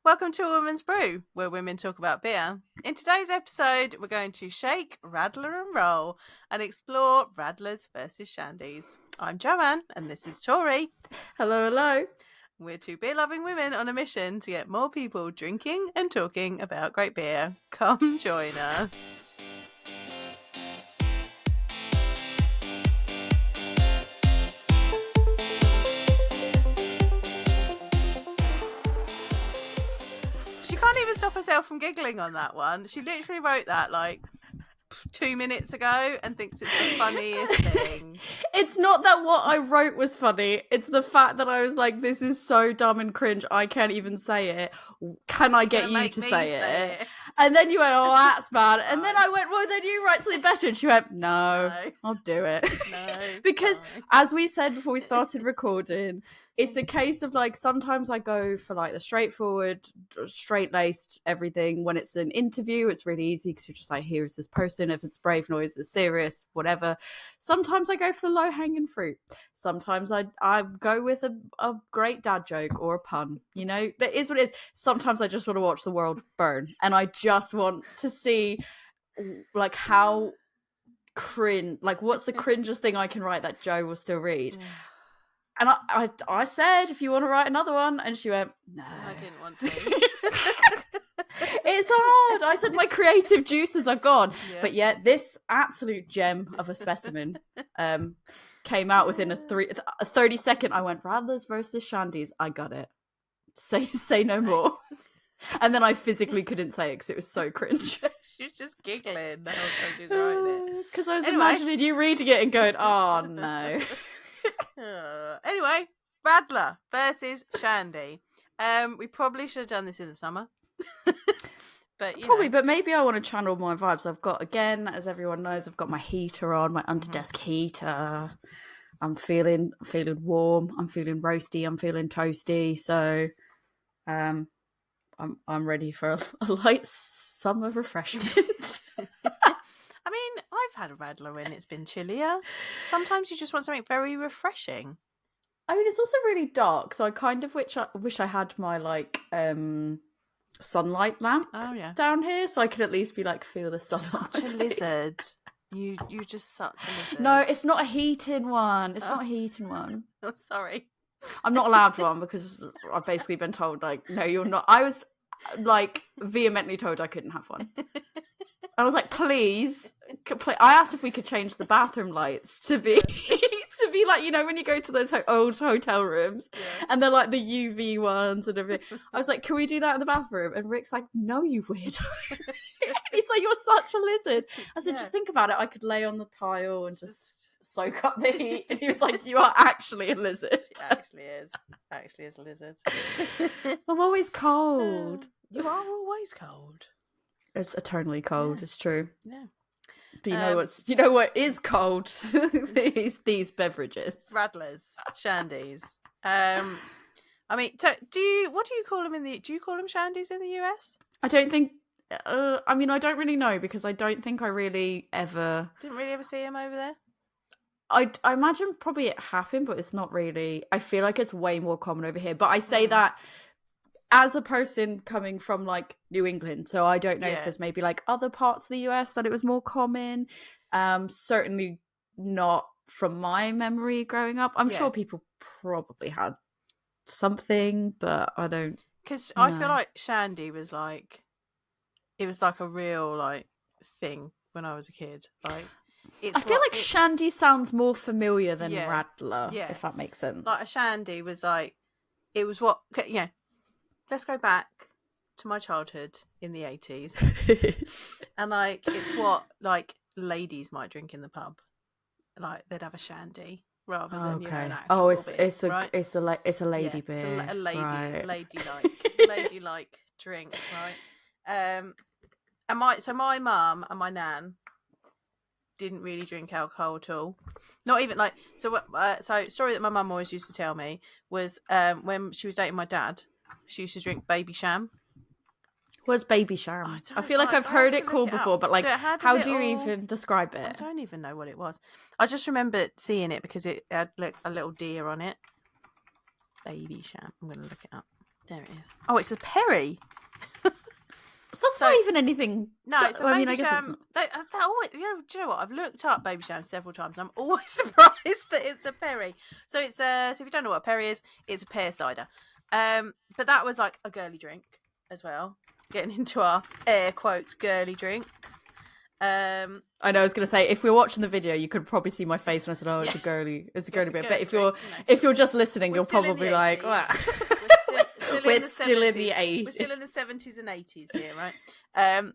Welcome to A Woman's Brew, where women talk about beer. In today's episode, we're going to shake, radler and roll and explore Radlers versus Shandies. I'm Joanne, and this is Tori. Hello, hello. We're two beer-loving women on a mission to get more people drinking and talking about great beer. Come join us. She can't even stop herself from giggling on that one. She literally wrote that like 2 minutes ago and thinks it's the funniest thing. It's not that what I wrote was funny. It's the fact that I was like, this is so dumb and cringe. I can't even say it. Can I get you to say it? And then you went, oh, that's bad. And then I went, well, then you write something better. And she went, no. I'll do it. No, because as we said before we started recording, it's a case of like, sometimes I go for like the straightforward, straight-laced everything. When it's an interview, it's really easy because you're just like, here's this person. If it's brave noise, it's serious, whatever. Sometimes I go for the low-hanging fruit. Sometimes I go with a great dad joke or a pun. You know, that is what it is. Sometimes I just want to watch the world burn. And I just want to see like how cringe, like what's the cringest thing I can write that Joe will still read. And I said, if you want to write another one, and she went, no. I didn't want to. It's hard. I said my creative juices are gone. Yeah. But yet this absolute gem of a specimen came out within a 30-second. I went, Radlers versus Shandies. I got it. Say no more. And then I physically couldn't say it because it was so cringe. She was just giggling the whole time she was writing it. Because I was imagining you reading it and going, oh no. Anyway, Radler versus Shandy. We probably should have done this in the summer. But but maybe I want to channel my vibes. I've got, again, as everyone knows, I've got my heater on, my underdesk heater. I'm feeling warm. I'm feeling roasty. I'm feeling toasty. So, I'm ready for a light summer refreshment. I mean, I've had a Radler when it's been chillier. Sometimes you just want something very refreshing. I mean, it's also really dark, so I kind of wish I had my like sunlight lamp down here, so I could at least be like feel the sun. Such a lizard. You just such a lizard. No, it's not a heating one. It's not a heating one. Oh, sorry. I'm not allowed one because I've basically been told like, no, you're not. I was like vehemently told I couldn't have one. I was like, please. I asked if we could change the bathroom lights to be like, you know, when you go to those old hotel rooms and they're like the UV ones and everything. I was like, can we do that in the bathroom? And Rick's like, no, you weirdo. He's like, you're such a lizard. I said, just think about it. I could lay on the tile and just soak up the heat. And he was like, you are actually a lizard. She actually is a lizard. I'm always cold. You are always cold. It's eternally cold. It's true. Yeah. But you know what is cold? these beverages. Radlers, Shandies. I mean, what do you call them do you call them Shandies in the US? I don't think. I mean, I don't really know because I don't think I really ever. Didn't really ever see them over there. I imagine probably it happened, but it's not really. I feel like it's way more common over here. But I say that as a person coming from like New England, so I don't know if there's maybe like other parts of the US that it was more common. Certainly not from my memory growing up. I'm sure people probably had something, but I don't. Because I feel like Shandy was like, it was like a real like thing when I was a kid. Like, I feel like Shandy sounds more familiar than Radler, if that makes sense. Like a Shandy was like, it was what, let's go back to my childhood in the 80s. And like, it's what like ladies might drink in the pub. Like they'd have a Shandy rather than an actual beer, it's a lady beer. It's a ladylike drink, right? And my mum and my nan didn't really drink alcohol at all. Not even like so story that my mum always used to tell me was when she was dating my dad, she used to drink Baby Sham. What's Baby Sham? I feel like I've heard it called before, but like, how do you even describe it? I don't even know what it was. I just remember seeing it because it had a little deer on it. Baby Sham. I'm going to look it up. There it is. Oh, it's a Perry. So that's not even anything. No, so I mean, I guess it's not. They always, do you know what? I've looked up baby sham several times. And I'm always surprised that it's a Perry. So it's so if you don't know what a Perry is, it's a pear cider. But that was like a girly drink as well. Getting into our air quotes girly drinks. I know. I was going to say, if we're watching the video, you could probably see my face when I said, "Oh, it's a girly bit." But if you're just listening, you're probably like, "Wow." We're still in the 80s. We're still in the 70s and 80s here, right?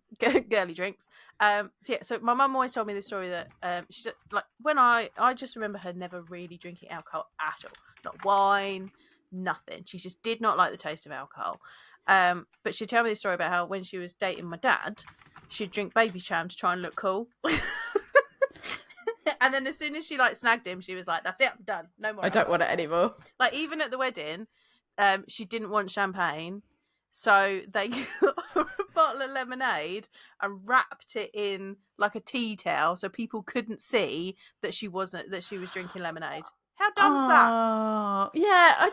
Girly drinks. So my mum always told me this story that she like when I just remember her never really drinking alcohol at all. Not wine, nothing. She just did not like the taste of alcohol. But she'd tell me this story about how when she was dating my dad, she'd drink baby cham to try and look cool. And then as soon as she like snagged him, she was like, "That's it, I'm done. No more. I don't want it anymore." Like even at the wedding, she didn't want champagne, so they got a bottle of lemonade and wrapped it in like a tea towel so people couldn't see that she was drinking lemonade. How dumb's that? Yeah,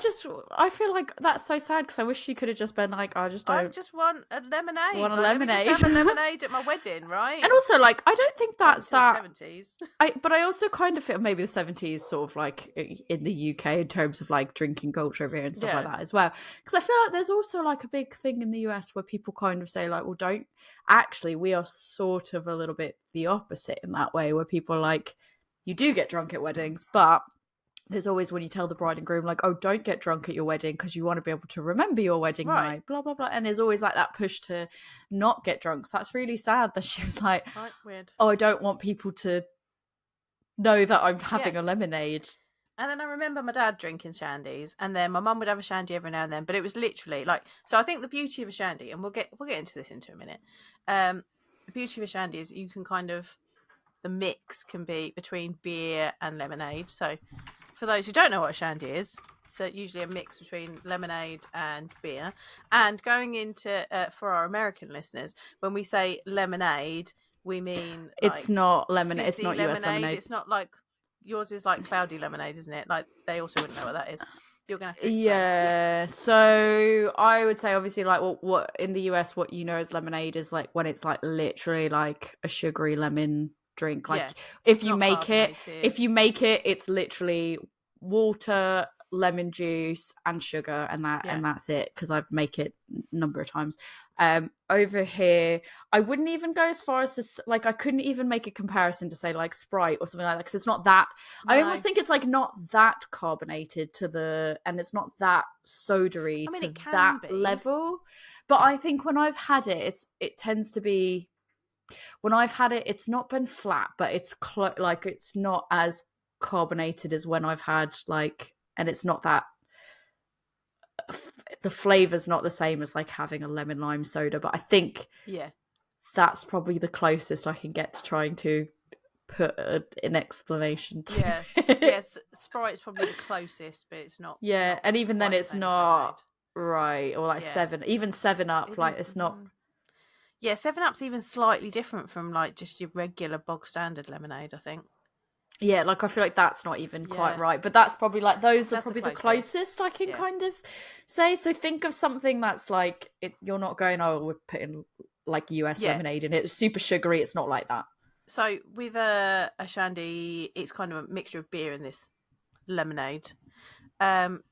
I feel like that's so sad because I wish she could have just been like, I just want a lemonade. Want a lemonade. lemonade. Just have a lemonade at my wedding, right? And also, like, I don't think that's that. 70s. But I also kind of feel maybe the 70s sort of like in the UK in terms of like drinking culture over here and stuff like that as well. Because I feel like there's also like a big thing in the US where people kind of say like, well, don't actually. We are sort of a little bit the opposite in that way, where people are like, you do get drunk at weddings, but there's always when you tell the bride and groom like, oh, don't get drunk at your wedding because you want to be able to remember your wedding night, blah blah blah, and there's always like that push to not get drunk. So that's really sad that she was like, weird. Oh, I don't want people to know that I'm having a lemonade. And then I remember my dad drinking shandies, and then my mum would have a shandy every now and then, but it was literally like, so I think the beauty of a shandy, and we'll get into this into a minute, the beauty of a shandy is you can kind of, the mix can be between beer and lemonade. So for those who don't know what a shandy is, it's usually a mix between lemonade and beer. And going into, for our American listeners, when we say lemonade, we mean like it's not lemonade. It's not US lemonade. It's not like yours is like cloudy lemonade, isn't it? Like they also wouldn't know what that is. You're gonna have to explain. Yeah. So I would say obviously like what in the US what you know as lemonade is like when it's like literally like a sugary lemon drink. Like if you make it, it's literally water, lemon juice, and sugar, and that's it. Because I've make it a number of times. Over here, I wouldn't even go as far as to like I couldn't even make a comparison to say like Sprite or something like that because it's not that. No. I almost think it's like not that carbonated and it's not that sodary to that level. But I think when I've had it, it tends to be. When I've had it, it's not been flat, but it's like it's not as carbonated as when I've had like, and it's not that. The flavor's not the same as like having a lemon lime soda, but I think that's probably the closest I can get to trying to put an explanation to. Yes, Sprite's probably the closest, but it's not. Yeah, not and even then, it's not right or like 7 Up, like it's not. Yeah, 7-Up's even slightly different from like just your regular bog standard lemonade, I think. Yeah, like I feel like that's not even quite right, but that's probably like those are probably the closest I can kind of say. So think of something that's like you're not going, oh, we're putting like US lemonade in it. It's super sugary. It's not like that. So with a shandy, it's kind of a mixture of beer and this lemonade, and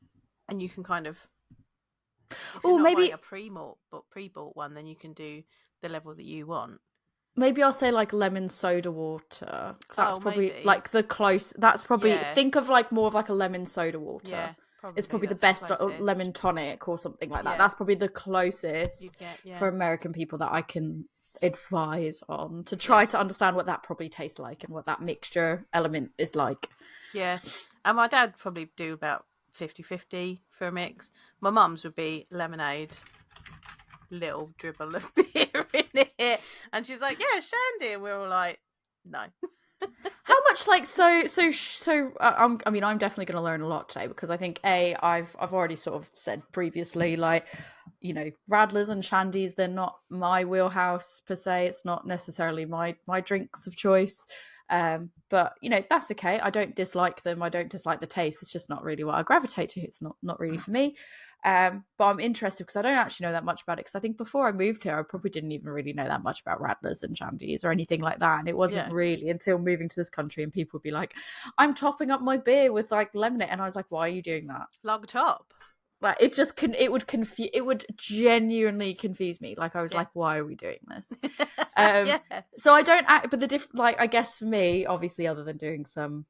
you can kind of maybe a pre-bought one, then you can do the level that you want. Maybe I'll say like lemon soda water. That's probably like the close. That's probably think of like more of like a lemon soda water. Yeah, it's probably the best lemon tonic or something like that. Yeah. That's probably the closest for American people that I can advise on to try to understand what that probably tastes like and what that mixture element is like. Yeah, and my dad probably do about 50-50 for a mix. My mum's would be lemonade, little dribble of beer in it, and she's like, yeah, shandy, and we're all like, no. How much like I mean, I'm definitely going to learn a lot today because I think I've already sort of said previously, like, you know, Radlers and Shandies, they're not my wheelhouse per se. It's not necessarily my drinks of choice, but you know, that's okay. I don't dislike them. I don't dislike the taste. It's just not really what I gravitate to. It's not really for me. But I'm interested because I don't actually know that much about it. Because I think before I moved here, I probably didn't even really know that much about Radlers and Shandies or anything like that. And it wasn't really until moving to this country and people would be like, I'm topping up my beer with like lemonade. And I was like, why are you doing that? Lager top. Like it would genuinely confuse me. Like I was like, why are we doing this? So I don't act, but I guess for me, obviously, other than doing some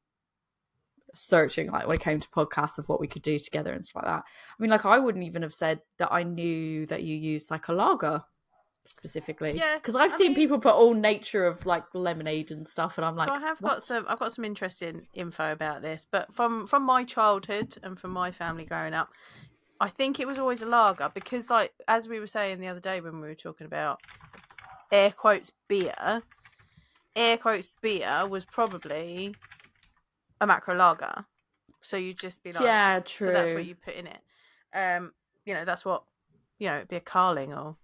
searching, like when it came to podcasts of what we could do together and stuff like that. I mean, like I wouldn't even have said that I knew that you used like a lager specifically. Yeah, because I've seen people put all nature of like lemonade and stuff, and I'm like, so I've got some interesting info about this, but from my childhood and from my family growing up, I think it was always a lager because, like, as we were saying the other day when we were talking about air quotes beer was probably a macro lager. So you'd just be like, yeah, true. So that's what you put in it. That's what, it'd be a Carling or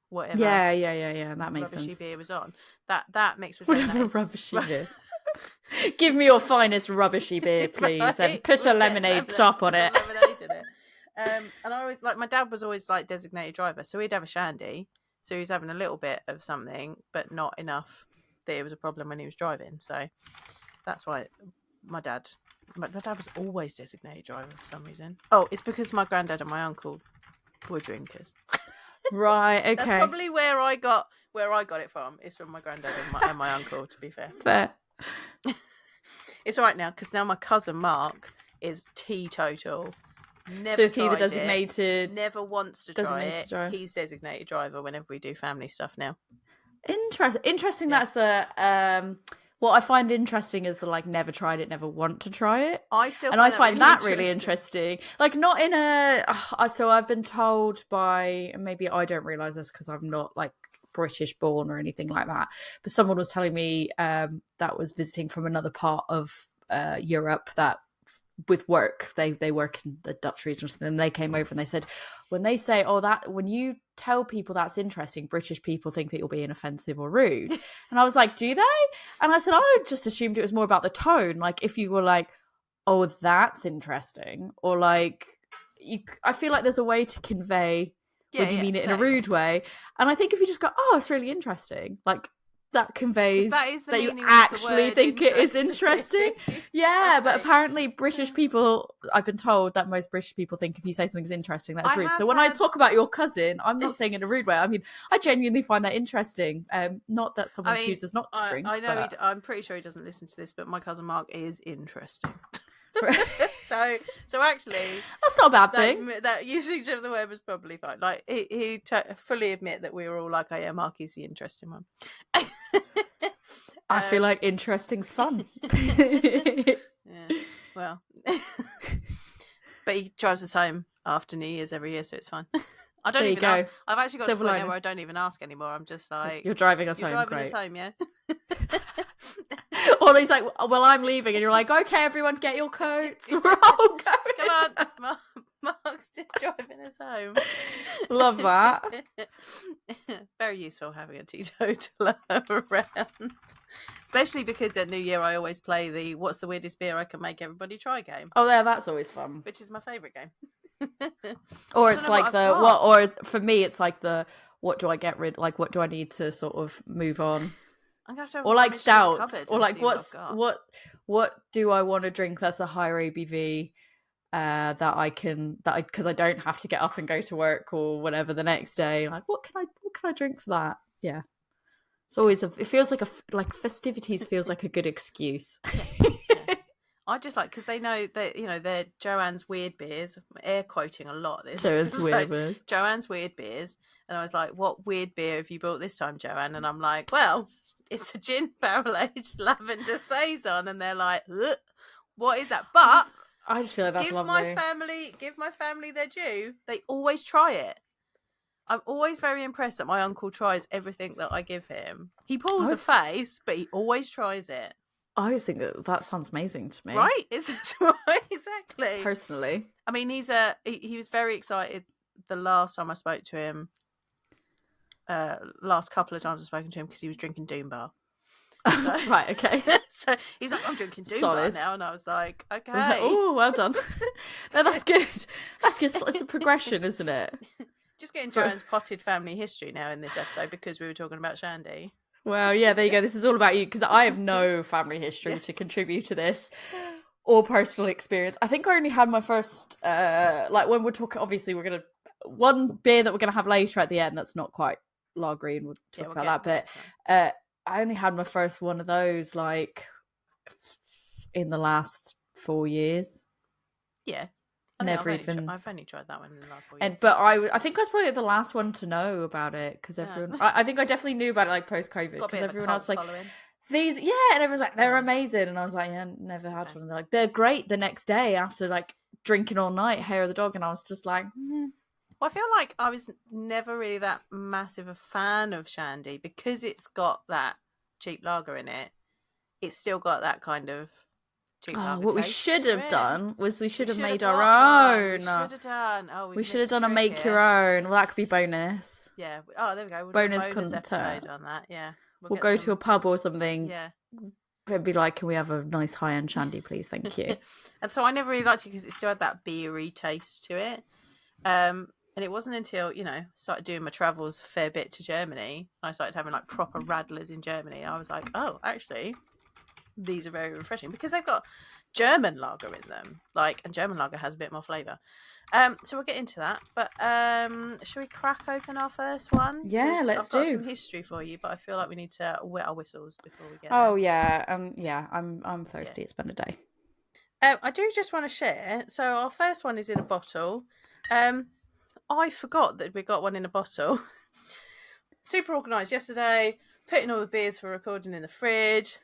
whatever. Yeah. That makes sense. Rubbishy beer was on. That mixed with whatever rubbishy beer. Give me your finest rubbishy beer, please, right? And put a lemonade top on it. Lemonade in it. And I always my dad was always like designated driver, so he'd have a shandy. So he was having a little bit of something, but not enough that it was a problem when he was driving. So that's why my dad was always designated driver for some reason. Oh, it's because my granddad and my uncle were drinkers. Right. Okay. That's probably where I got it from. It's from my granddad and my uncle. To be fair. Fair. It's all right now because now my cousin Mark is teetotal. So is he the designated? Never wants to try it. He's designated driver whenever we do family stuff now. Interesting. Yeah. That's the what I find interesting is the like never tried it, never want to try it. I find that really interesting. Like not in a. So I've been told by, maybe I don't realize this because I'm not like British born or anything like that, but someone was telling me that was visiting from another part of Europe that with work they work in the Dutch region or something, and they came over and they said when they say when you tell people that's interesting, British people think that you're being offensive or rude. And I was like, do they? And I said I just assumed it was more about the tone, like if you were like, oh that's interesting, or like I feel like there's a way to convey when you mean it in a rude way. And I think if you just go, oh it's really interesting, like that conveys that you actually think it is interesting. Yeah, but apparently British people, I've been told that most British people think if you say something's interesting, that's rude. So when I talk about your cousin, I'm not saying it in a rude way. I mean, I genuinely find that interesing. Not that someone chooses not to drink. I know, but I'm pretty sure he doesn't listen to this, but my cousin Mark is interesting. so actually that's not a bad thing. That usage of the word was probably fine. Like he fully admit that we were all like, oh yeah, Mark is the interesting one. I feel like interesting's fun. Yeah, well, but he drives us home after New Year's every year, so it's fine. I don't even ask. I've actually got to the point now where I don't even ask anymore. I'm just like, you're driving us home. Driving us home, yeah. Or he's like, well, I'm leaving, and you're like, okay, everyone, get your coats. We're all going. Come on, Mark's just driving us home. Love that. Very useful having a teetotaler around, especially because at New Year I always play the "What's the weirdest beer I can make everybody try" game. Oh, yeah, that's always fun. Which is my favourite game. Or it's like or for me, it's like the what do I get rid? Like what do I need to sort of move on? I'm gonna have to or like stouts, or like what do I want to drink that's a higher ABV because I don't have to get up and go to work or whatever the next day. Like what can I drink for that? Yeah, it's always it feels like festivities feels like a good excuse. Yeah. I just like because they know that they're Joanne's weird beers. I'm air quoting a lot of this. Joanne's weird beers. Joanne's weird beers, and I was like, "What weird beer have you brought this time, Joanne?" And I'm like, "Well, it's a gin barrel aged lavender saison," and they're like, ugh, "What is that?" But I just feel like that's lovely. Give my family their due. They always try it. I'm always very impressed that my uncle tries everything that I give him. He pulls a face, but he always tries it. I always think that sounds amazing to me. Right? It's right, exactly. Personally. I mean, he was very excited the last time I spoke to him. Last couple of times I've spoken to him because he was drinking Doom Bar. Right, okay. So he's like, I'm drinking Doom Solid. now, and I was like, okay. Oh, well done. No, that's good. That's good. It's a progression, isn't it? Just getting Joanne's potted family history now in this episode because we were talking about Shandy. Well, yeah, there you go. This is all about you because I have no family history to contribute to this or personal experience. I think I only had my first, like when we're talking, obviously we're going to, one beer that we're going to have later at the end that's not quite lagery, and we'll talk about that, but I only had my first one of those like in the last 4 years. Yeah. Never even. I've only tried that one in the last 4 years. But I think I was probably the last one to know about it because everyone. I think I definitely knew about it like post COVID because everyone else like these. Yeah, and everyone's like they're amazing, and I was like, yeah, never had one. And they're like they're great the next day after like drinking all night, hair of the dog, and I was just like. Well, I feel like I was never really that massive a fan of Shandy because it's got that cheap lager in it. It's still got that kind of cheap lager. What we should have done was we should have made our own. We should have done. Oh, we should have done a make your own. Well, that could be bonus. Yeah. Oh, there we go. We'll bonus content episode on that. Yeah. We'll go to a pub or something. Yeah. And be like, can we have a nice high-end Shandy, please? Thank you. And so I never really liked it because it still had that beery taste to it. And it wasn't until, started doing my travels a fair bit to Germany, I started having like proper Radlers in Germany. I was like, oh, actually, these are very refreshing because they've got German lager in them. And German lager has a bit more flavour. So we'll get into that. But shall we crack open our first one? Yeah, let's do. I've got some history for you, but I feel like we need to wet our whistles before we get there. Yeah. I'm thirsty. Yeah. It's been a day. I do just want to share. So our first one is in a bottle. I forgot that we got one in a bottle. Super organised yesterday, putting all the beers for recording in the fridge,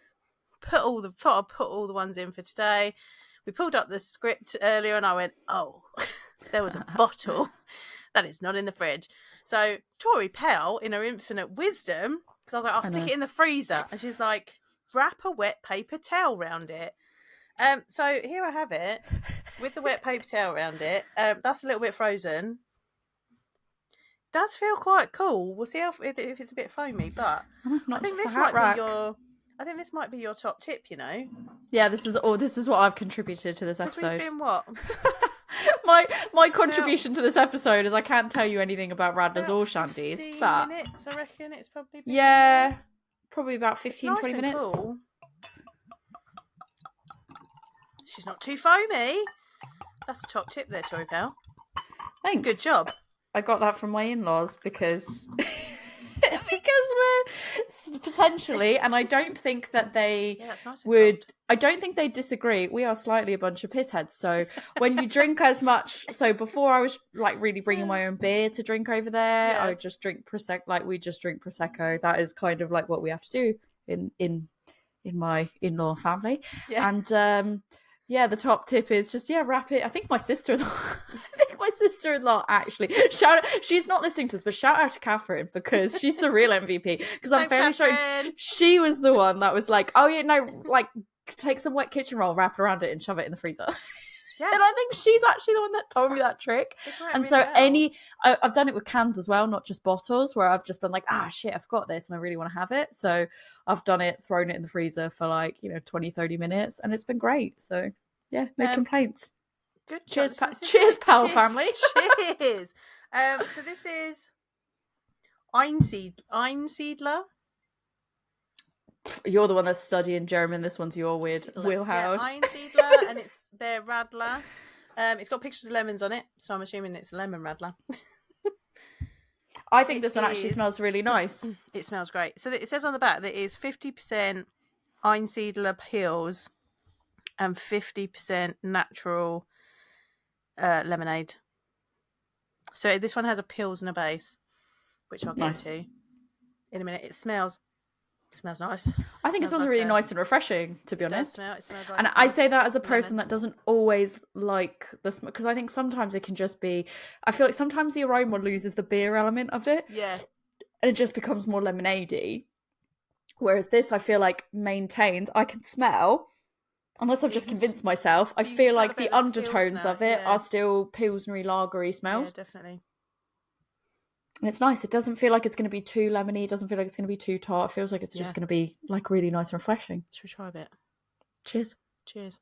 put all the ones in for today. We pulled up the script earlier and I went, oh, there was a bottle that is not in the fridge. So Tori Pell, in her infinite wisdom, because I was like, I'll stick it in the freezer. And she's like, wrap a wet paper towel around it. So here I have it with the wet paper towel around it. That's a little bit frozen. Does feel quite cool. We'll see if it's a bit foamy, but I think this might be your top tip. Yeah, this is what I've contributed to this episode. We've been what? my contribution to this episode is I can't tell you anything about Radlers or Shandies, but minutes, I reckon it's probably probably about 15-20 minutes. Cool. She's not too foamy. That's a top tip there, Tori Pell. Thanks. Good job. I got that from my in-laws because we're potentially, and I don't think that they would. I don't think they disagree. We are slightly a bunch of pissheads. So when you drink as much, so before I was like really bringing my own beer to drink over there, I would just drink prosecco. Like we just drink prosecco. That is kind of like what we have to do in my in-law family. Yeah. And the top tip is just wrap it. I think my sister-in-law actually she's not listening to this, but shout out to Catherine because she's the real MVP. Because I'm fairly sure she was the one that was like, oh yeah, no, like take some wet kitchen roll, wrap it around it, and shove it in the freezer. Yeah. And I think she's actually the one that told me that trick. And so I've done it with cans as well, not just bottles, where I've just been like, shit, I forgot this and I really want to have it. So I've done it, thrown it in the freezer for 20-30 minutes, and it's been great. So yeah, no complaints. Good. Cheers, pal family. Cheers. So this is Einsiedler. You're the one that's studying German. This one's your weird wheelhouse. Yeah, Einsiedler, and it's their Radler. It's got pictures of lemons on it, so I'm assuming it's a lemon Radler. I think this one actually smells really nice. It smells great. So it says on the back that it is 50% Einsiedler Pils and 50% natural lemonade. So this one has a Pilsner base, which I'll get to in a minute. It smells nice. I think it smells really nice and refreshing, to be honest. It smells like and I say that as a person that doesn't always like the smell, because I think sometimes it can just be, I feel like sometimes the aroma loses the beer element of it. Yeah. And it just becomes more lemonade-y. Whereas this, I feel like maintains, I can smell, unless I've just convinced myself, I feel like the undertones of it are still Pilsnery, lagery smells. Yeah, definitely. And it's nice. It doesn't feel like it's going to be too lemony. It doesn't feel like it's going to be too tart. It feels like it's just going to be like really nice and refreshing. Should we try a bit? Cheers. Cheers.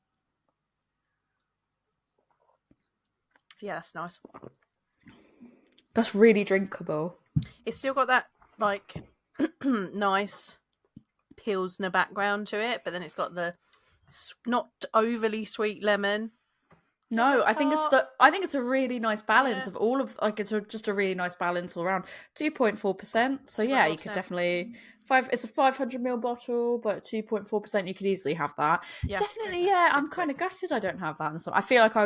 Yeah, that's nice. That's really drinkable. It's still got that like nice Pilsner background to it, but then it's got the not overly sweet lemon. No, I think it's a really nice balance of all of like just a really nice balance all around. 2.4%. So yeah, you could definitely it's a 500ml bottle, but 2.4%, you could easily have that. Yeah, definitely. Yeah, I'm kind of gutted I don't have that. And so I feel like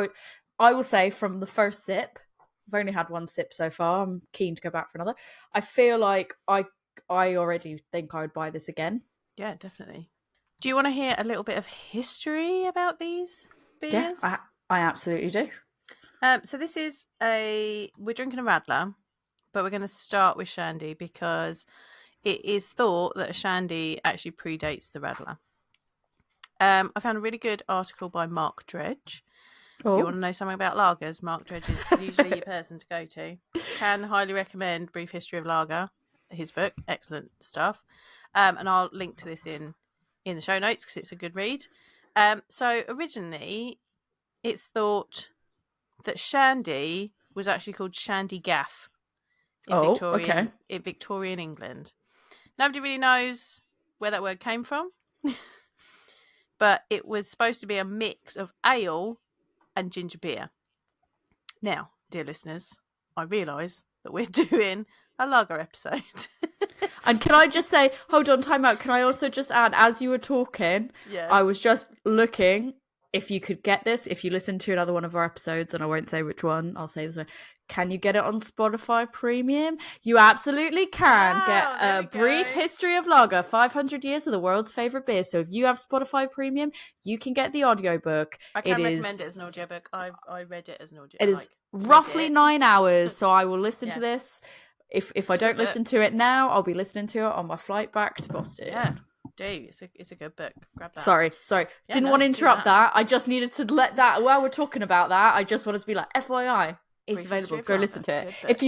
I will say from the first sip, I've only had one sip so far. I'm keen to go back for another. I feel like I already think I would buy this again. Yeah, definitely. Do you want to hear a little bit of history about these beers? Yeah, I absolutely do. So this is we're drinking a Radler, but we're going to start with Shandy because it is thought that a Shandy actually predates the Radler. I found a really good article by Mark Dredge. If you want to know something about lagers, Mark Dredge is usually your person to go to. Can highly recommend Brief History of Lager, his book. Excellent stuff. And I'll link to this in the show notes because it's a good read. So originally, it's thought that Shandy was actually called Shandy Gaff in Victorian England. Nobody really knows where that word came from, but it was supposed to be a mix of ale and ginger beer. Now, dear listeners, I realise that we're doing a lager episode. And can I just say, hold on, time out. Can I also just add, as you were talking, I was just looking, if you could get this, if you listen to another one of our episodes, and I won't say which one, I'll say this one. Can you get it on Spotify Premium? You absolutely can get a brief history of lager, 500 years of the world's favourite beer. So if you have Spotify Premium, you can get the audiobook. I can recommend it as an audiobook. I read it as an audiobook. It is roughly 9 hours, so I will listen to this. If I don't listen to it now, I'll be listening to it on my flight back to Boston. Yeah, do. It's a good book. Grab that. Sorry. Yeah, didn't want to interrupt that. I just needed to let that, while we're talking about that, I just wanted to be like, FYI. It's available. Go listen to it. If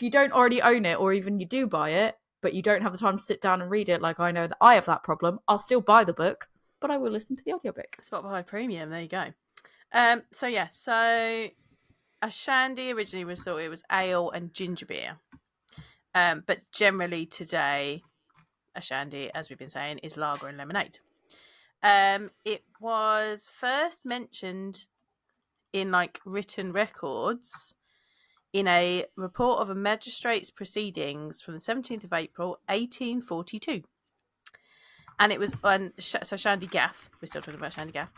you don't already own it, or even you do buy it, but you don't have the time to sit down and read it, like I know that I have that problem, I'll still buy the book, but I will listen to the audiobook. Spotify Premium. There you go. So a Shandy originally was thought it was ale and ginger beer, but generally today a Shandy, as we've been saying, is lager and lemonade. It was first mentioned in like written records in a report of a magistrate's proceedings from the 17th of April 1842, and it was so Shandy Gaff, we're still talking about Shandy Gaff.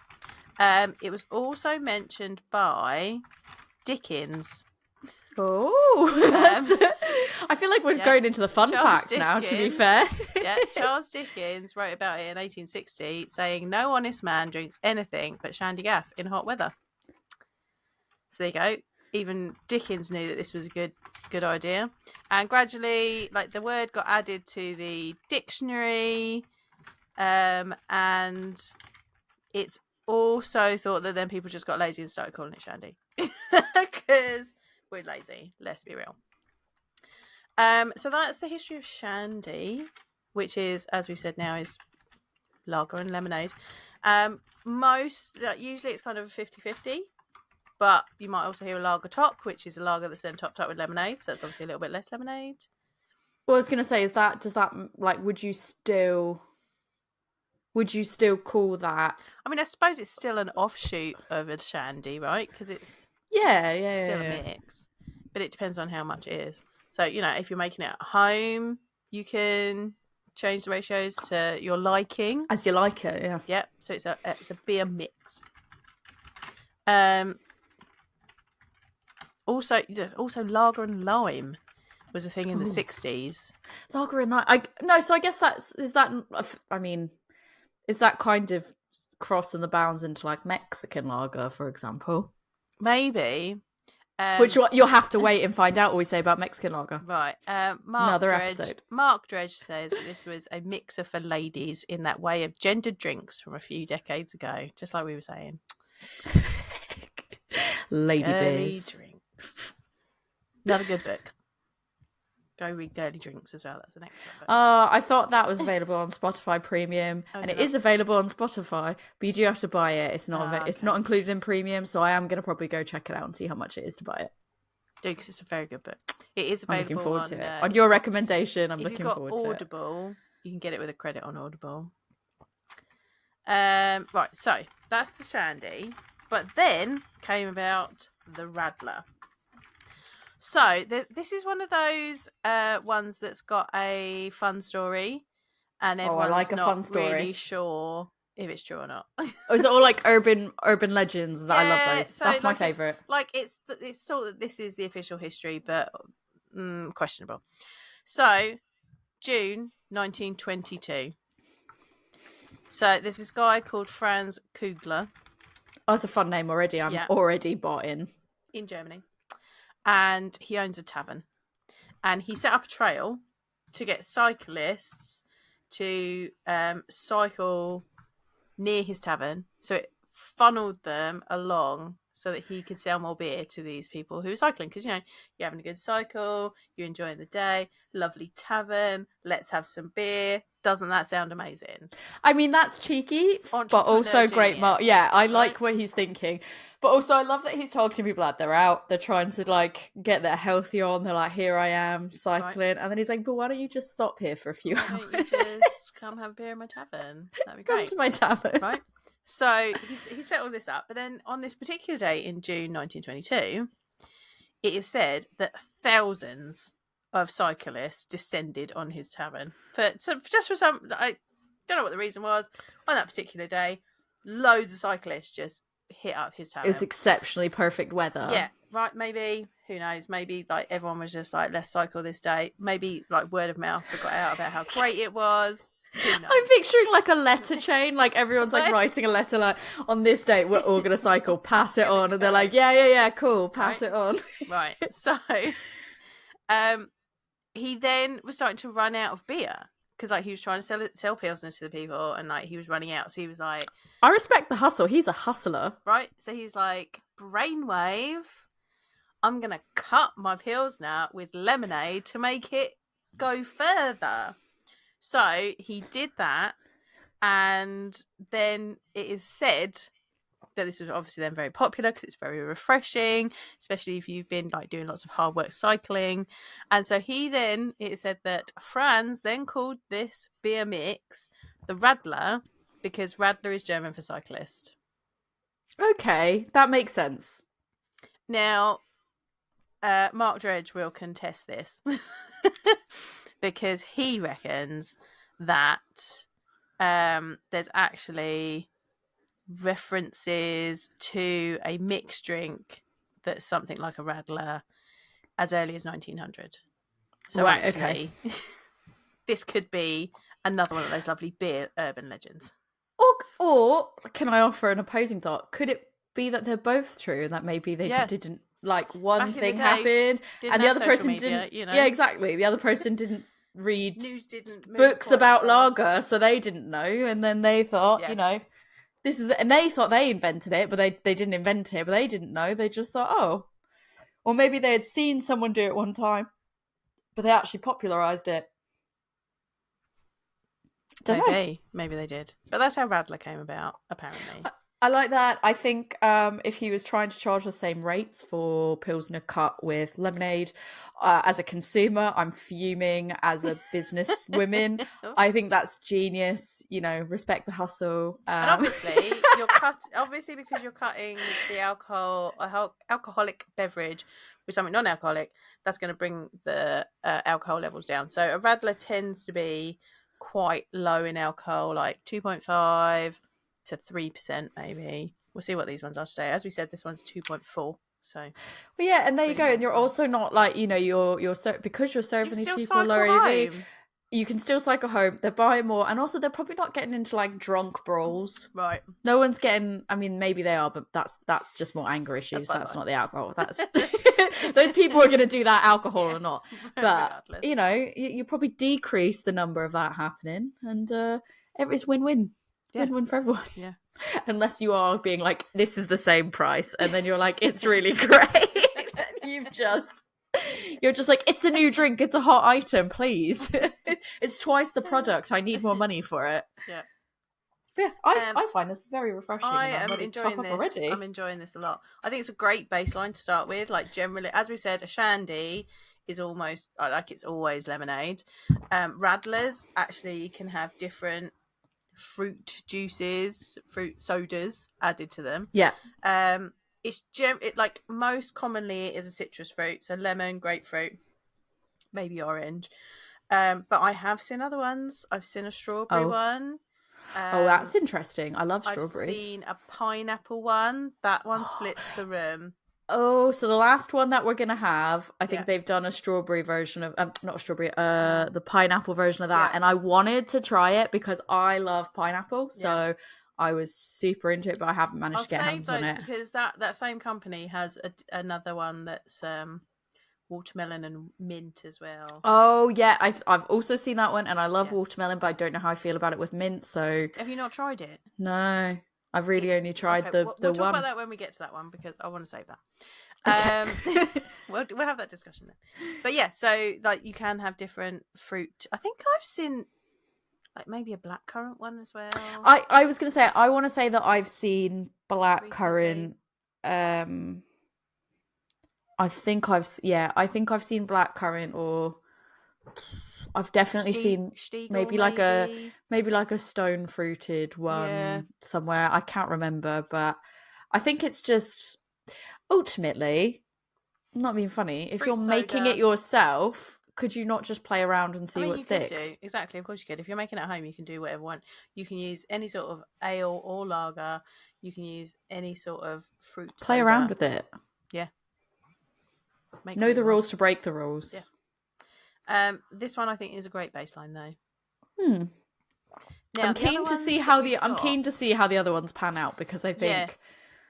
It was also mentioned by Dickens. I feel like we're going into the fun facts now, to be fair. Charles Dickens wrote about it in 1860, saying no honest man drinks anything but Shandy Gaff in hot weather. So there you go. Even Dickens knew that this was a good idea. And gradually, like, the word got added to the dictionary, and it's also thought that then people just got lazy and started calling it Shandy. Because we're lazy, let's be real. So that's the history of Shandy, which is, as we've said now, is lager and lemonade. Usually it's kind of a 50-50, but you might also hear a lager top, which is a lager that's then topped up with lemonade, so that's obviously a little bit less lemonade. Well, I was going to say, would you still call that? I mean, I suppose it's still an offshoot of a Shandy, right? Because it's still a mix, but it depends on how much it is. So, if you're making it at home, you can change the ratios to your liking. As you like it, yeah. Yep, so it's a beer mix. Also lager and lime was a thing in the 60s. Lager and lime. So I guess is that kind of crossing the bounds into like Mexican lager, for example? Maybe. Which you'll have to wait and find out what we say about Mexican lager. Right. Episode. Mark Dredge says that this was a mixer for ladies in that way of gendered drinks from a few decades ago, just like we were saying. Lady beers. Drinks. Another good book. Go read Girly Drinks as well. That's an excellent book. I thought that was available on Spotify Premium, Oh, is and it it is available on Spotify, but you do have to buy it. It's not it's okay. not included in Premium, so I am going to probably go check it out and see how much it is to buy it. Do, because it's a very good book. It is I'm available looking forward on, to it. On your recommendation, I'm if looking you've got forward to it. Audible, you can get it with a credit on Audible. Right, so that's the Shandy. But then came about the Radler. So this is one of those ones that's got a fun story, and everyone's like a not fun story. really sure if it's true or not. Oh, is it all like urban legends? I love those. So That's my like favourite. It's thought that this is the official history, but questionable. So June 1922. So there's this guy called Franz Kugler. Oh, that's a fun name already. I'm already bought in Germany. And he owns a tavern. And he set up a trail to get cyclists to cycle near his tavern. So it funneled them along so that he could sell more beer to these people who are cycling. Because, you're having a good cycle, you're enjoying the day, lovely tavern, let's have some beer. Doesn't that sound amazing? I mean, that's cheeky, but also great. I like what he's thinking. But also, I love that he's talking to people they're out, they're trying to like get their healthy on. They're like, here I am cycling. Right. And then he's like, but why don't you just stop here for a few hours? Why don't you just come have beer in my tavern? That'd be great. Come to my tavern. Right. So he set all this up. But then on this particular day in June 1922, it is said that thousands of cyclists descended on his tavern. Just for some, I don't know what the reason was. On that particular day, loads of cyclists just hit up his tavern. It was exceptionally perfect weather. Yeah, right. Maybe, who knows? Maybe like everyone was just like, let's cycle this day. Maybe like word of mouth got out about how great it was. I'm picturing like a letter chain, like everyone's like writing a letter like, on this date we're all gonna cycle, pass it on, and they're like, yeah, cool, pass it on. Right. So he then was starting to run out of beer because like he was trying to sell pilsners to the people, and like he was running out. So he was like, I respect the hustle. He's a hustler, right? So he's like, brainwave, I'm gonna cut my pilsner with lemonade to make it go further. So he did that, and then it is said that this was obviously then very popular because it's very refreshing, especially if you've been like doing lots of hard work cycling. And so it is said that Franz then called this beer mix the Radler because Radler is German for cyclist. Okay, that makes sense. Now, Mark Dredge will contest this. Because he reckons that there's actually references to a mixed drink that's something like a Radler as early as 1900. So right, actually, okay. This could be another one of those lovely beer urban legends. Or can I offer an opposing thought? Could it be that they're both true and that maybe they just didn't, like, one thing happened and the other person didn't, Yeah, exactly. The other person didn't read books about lager, so they didn't know, and then they thought, this is and they thought they invented it, but they didn't invent it, but they didn't know. They just thought, or maybe they had seen someone do it one time, but they actually popularized it. Maybe they did, but that's how Radler came about, apparently. I like that. I think if he was trying to charge the same rates for Pilsner cut with lemonade, as a consumer, I'm fuming. As a businesswoman, I think that's genius. Respect the hustle. And obviously, obviously because you're cutting the alcoholic beverage with something non-alcoholic, that's going to bring the alcohol levels down. So a Radler tends to be quite low in alcohol, like 2.5 to 3% maybe. We'll see what these ones are today. As we said, this one's 2.4. So and there you go. And you're also not like, you're because you're serving these people lower EV, you can still cycle home. They're buying more, and also they're probably not getting into like drunk brawls. Right. No one's getting. I mean, maybe they are, but that's just more anger issues. That's not the alcohol. That's those people are going to do that, alcohol or not. But you probably decrease the number of that happening, and it's win-win. Yeah. Win-win for everyone. Yeah. Unless you are being like, this is the same price, and then you're like, it's really great. And You're just like, it's a new drink, it's a hot item, please. It's twice the product. I need more money for it. Yeah. Yeah, I find this very refreshing. I and I'm am ready to top enjoying up this. already. I'm enjoying this a lot. I think it's a great baseline to start with. Like generally, as we said, a shandy is almost like it's always lemonade. Radlers actually can have different fruit juices, fruit sodas added to them. Yeah. It's like most commonly it is a citrus fruit, so lemon, grapefruit, maybe orange. But I have seen other ones. I've seen a strawberry one. That's interesting. I love strawberries. I've seen a pineapple one. That one splits the room. Oh, so the last one that we're going to have, I think they've done a strawberry version of, not a strawberry, the pineapple version of that. And I wanted to try it because I love pineapple. So I was super into it, but I haven't managed to get hands on it. Because that same company has another one that's watermelon and mint as well. Oh, yeah. I've also seen that one, and I love watermelon, but I don't know how I feel about it with mint. So have you not tried it? No. I've really only tried the we'll one. talk about that when we get to that one because I want to save that. We'll have that discussion then. But yeah, so like you can have different fruit. I think I've seen like maybe a blackcurrant one as well. I was going to say I want to say that I've seen blackcurrant. I think I've seen blackcurrant, or I've definitely seen maybe like a stone fruited one somewhere. I can't remember, but I think it's just ultimately, not being funny, if you're making it yourself, could you not just play around and see what sticks? Exactly, of course you could. If you're making it at home, you can do whatever you want. You can use any sort of ale or lager. You can use any sort of fruit. Play around with it. Yeah. Know the rules to break the rules. Yeah. This one I think is a great baseline though. Now, I'm keen to see how the other ones pan out because I think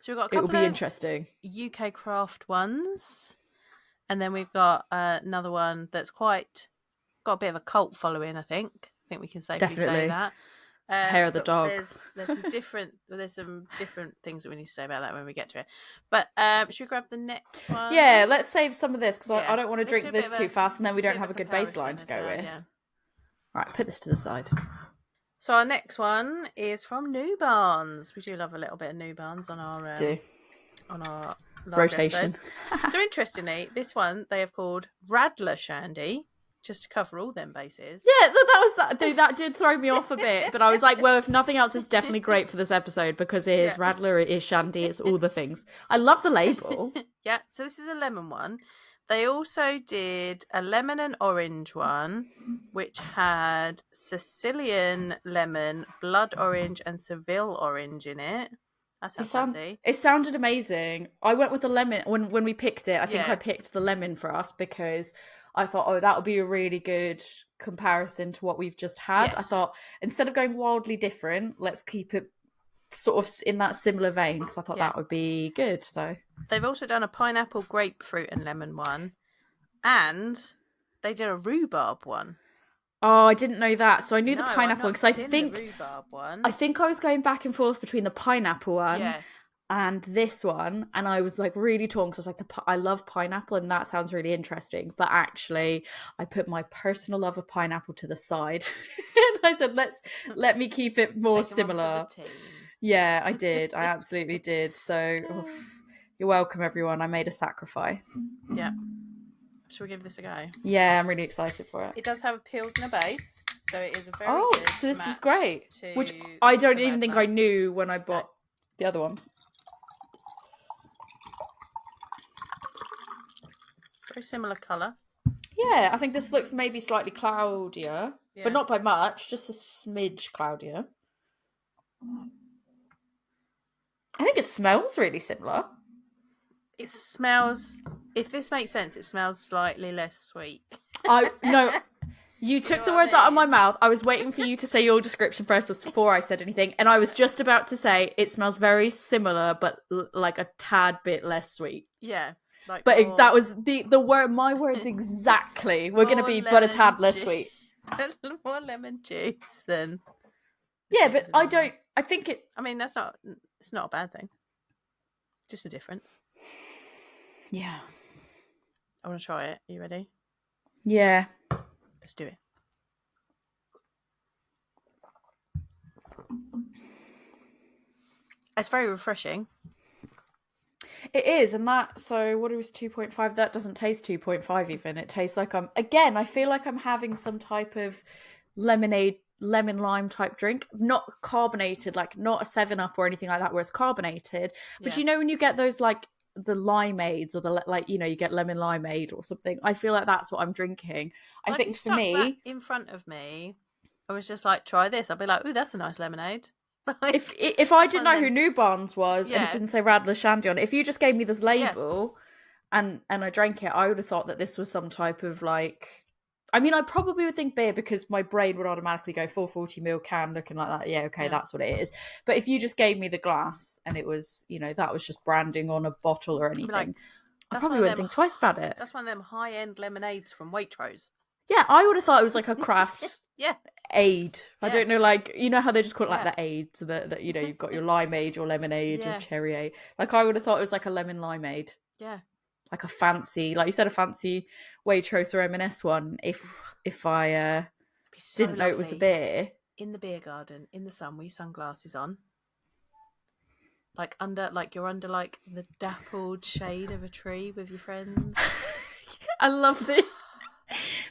so we've got a couple it will be interesting. UK craft ones, and then we've got another one that's got a bit of a cult following. I think we can safely say that. Hair of the dog. There's some different things that we need to say about that when we get to it. But should we grab the next one? Yeah, let's save some of this because I don't want to drink this too fast and then we don't have a good baseline to go with. Yeah. Right, put this to the side. So our next one is from Newbarns. We do love a little bit of Newbarns on our rotation. So interestingly, this one they have called Radler Shandy. Just to cover all them bases. Yeah, that did throw me off a bit. But I was like, well, if nothing else, it's definitely great for this episode because it is Radler, it is Shandy, it's all the things. I love the label. Yeah, so this is a lemon one. They also did a lemon and orange one, which had Sicilian lemon, blood orange, and Seville orange in it. That sounds fancy. It sounded amazing. I went with the lemon when we picked it. I think I picked the lemon for us because I thought, that would be a really good comparison to what we've just had. Yes. I thought, instead of going wildly different, let's keep it sort of in that similar vein. So I thought that would be good. So they've also done a pineapple, grapefruit, and lemon one. And they did a rhubarb one. Oh, I didn't know that. So I knew the pineapple because I think the rhubarb one. I think I was going back and forth between the pineapple one and this one, and I was like really torn because I was like, I love pineapple, and that sounds really interesting. But actually, I put my personal love of pineapple to the side, and I said, let me keep it more similar. Yeah, I did. I absolutely did. So you're welcome, everyone. I made a sacrifice. Yeah. Shall we give this a go? Yeah, I'm really excited for it. It does have a Pilsner base, so it is a very good so this is great. Which I don't even think I knew when I bought the other one. Very similar colour. Yeah, I think this looks maybe slightly cloudier, but not by much, just a smidge cloudier. I think it smells really similar. It smells, if this makes sense, it smells slightly less sweet. You took the words out of my mouth. I was waiting for you to say your description first before I said anything, and I was just about to say it smells very similar, but like a tad bit less sweet. Yeah. But that was the word. My words exactly. We're going to be but a tad less sweet. More lemon juice than. Yeah, but I don't. I think it. I mean, it's not a bad thing. Just a difference. Yeah. I want to try it. Are you ready? Yeah. Let's do it. It's very refreshing. It is, and so what was 2.5? That doesn't taste 2.5 even. It tastes like I feel like I'm having some type of lemon lime type drink, not carbonated, like not a 7-Up or anything like that where it's carbonated. But you know when you get those like the limeades or the like, you get lemon limeade or something, I feel like that's what I'm drinking. I think for me, that in front of me, I was just like, try this. I'd be like, ooh, that's a nice lemonade. if I didn't know who Newbarns was and it didn't say Radler Shandy on it, if you just gave me this label and I drank it, I would have thought that this was some type of like, I mean, I probably would think beer because my brain would automatically go 440ml can looking like that. Yeah, okay, that's what it is. But if you just gave me the glass and it was, that was just branding on a bottle or anything, I probably wouldn't think twice about it. That's one of them high-end lemonades from Waitrose. Yeah, I would have thought it was like a craft aid. Yeah. I don't know, like, how they just call it like the aid, so that you've got your limeade, your lemonade, your cherry aid. Like, I would have thought it was like a lemon limeade. Yeah. Like a fancy, like you said, a fancy Waitrose or M&S one. If I didn't know it was a beer. In the beer garden, in the sun, with your sunglasses on. Like you're under like the dappled shade of a tree with your friends. I love this.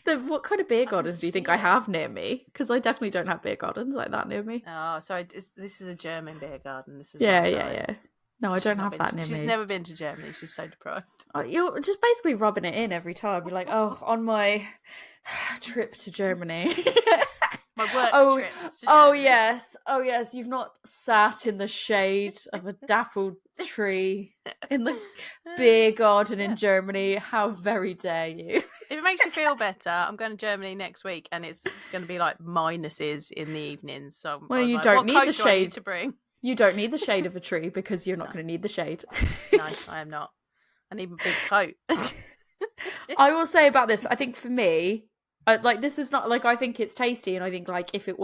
What kind of beer gardens do you think I have near me? Because I definitely don't have beer gardens like that near me. Oh, sorry. This is a German beer garden. This is yeah. No, I don't have that near me. She's never been to Germany. She's so deprived. Oh, you're just basically rubbing it in every time. You're like, oh, on my trip to Germany. My work trips to Germany. Oh yes. You've not sat in the shade of a dappled tree in the beer garden in Germany. How very dare you? If it makes you feel better, I'm going to Germany next week, and it's going to be like minuses in the evenings. So you don't need the shade to bring. You don't need the shade of a tree because you're not going to need the shade. No, I am not. I need a big coat. I will say about this, I think for me, this is not like, I think it's tasty, and I think like if you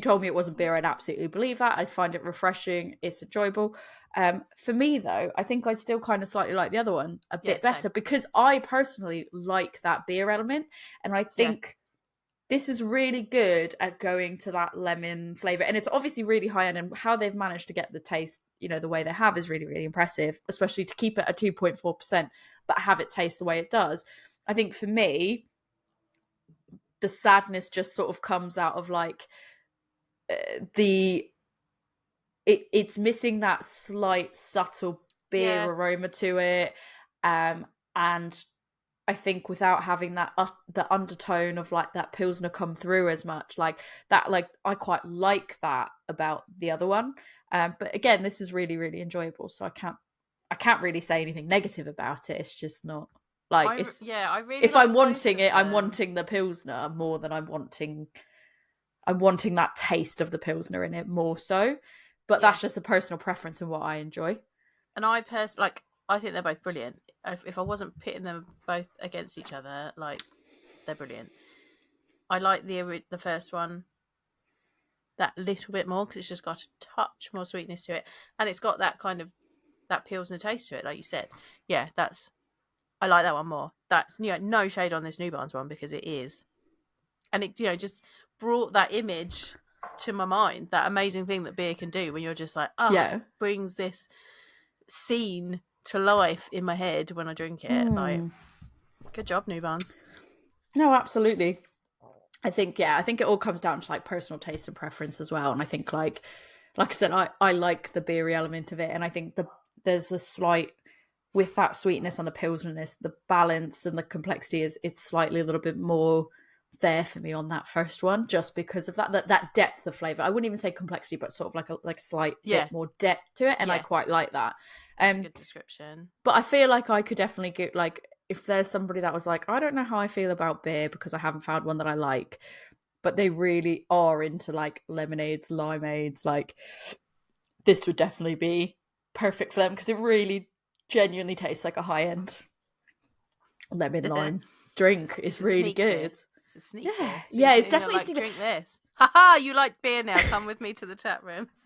told me it wasn't beer, I'd absolutely believe that. I'd find it refreshing. It's enjoyable. For me though, I think I still kind of slightly like the other one a bit better because I personally like that beer element, and I think this is really good at going to that lemon flavor, and it's obviously really high end, and how they've managed to get the taste, the way they have is really, really impressive, especially to keep it at 2.4%, but have it taste the way it does. I think for me, the sadness just sort of comes out of like it's missing that slight subtle beer aroma to it, and I think without having that the undertone of like that Pilsner come through as much, like that, like I quite like that about the other one. But again, this is really, really enjoyable, so I can't really say anything negative about it. It's just not like if I'm wanting it, I'm wanting the Pilsner more than I'm wanting that taste of the Pilsner in it more so. But that's just a personal preference and what I enjoy. And I think they're both brilliant. If I wasn't pitting them both against each other, like, they're brilliant. I like the first one that little bit more because it's just got a touch more sweetness to it, and it's got that kind of that Pilsner taste to it, like you said. Yeah, I like that one more. That's no shade on this Newbarns one because it is, and it just brought that image to my mind, that amazing thing that beer can do when you're just like, it brings this scene to life in my head when I drink it. Like, good job, Newbarns. No, absolutely. I think it all comes down to like personal taste and preference as well. And I think like I said, I like the beery element of it, and I think there's a slight, with that sweetness and the pilsnerness, the balance and the complexity it's slightly a little bit more there for me on that first one, just because of that depth of flavor. I wouldn't even say complexity, but sort of like a slight bit more depth to it, and I quite like that. That's a good description. But I feel like I could definitely get, like, if there's somebody that was like, I don't know how I feel about beer because I haven't found one that I like, but they really are into like lemonades, limeades, like, this would definitely be perfect for them because it really genuinely tastes like a high-end lemon lime drink. It's really good. It's a sneak. Yeah, it's definitely like, drink this. Haha, you like beer now, come with me to the chat rooms.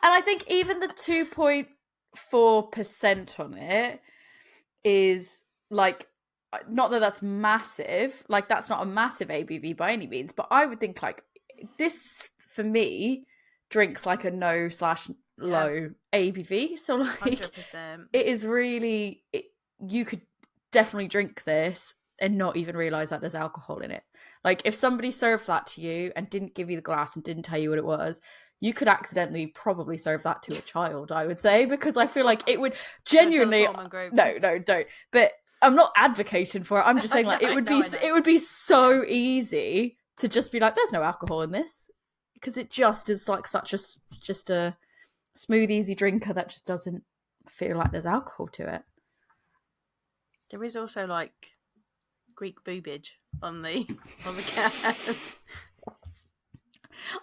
And I think even the 2.4% on it is like, not that that's massive, like that's not a massive ABV by any means, but I would think like this for me drinks like a no/low ABV. So like 100%. it is really you could definitely drink this and not even realize that there's alcohol in it. Like if somebody served that to you and didn't give you the glass and didn't tell you what it was, you could accidentally probably serve that to a child, I would say, because I feel like it would genuinely no, don't. But I'm not advocating for it. I'm just saying like it would be so easy to just be like, there's no alcohol in this, because it just is like such a just a smooth, easy drinker that just doesn't feel like there's alcohol to it. There is also like Greek boobage on the can.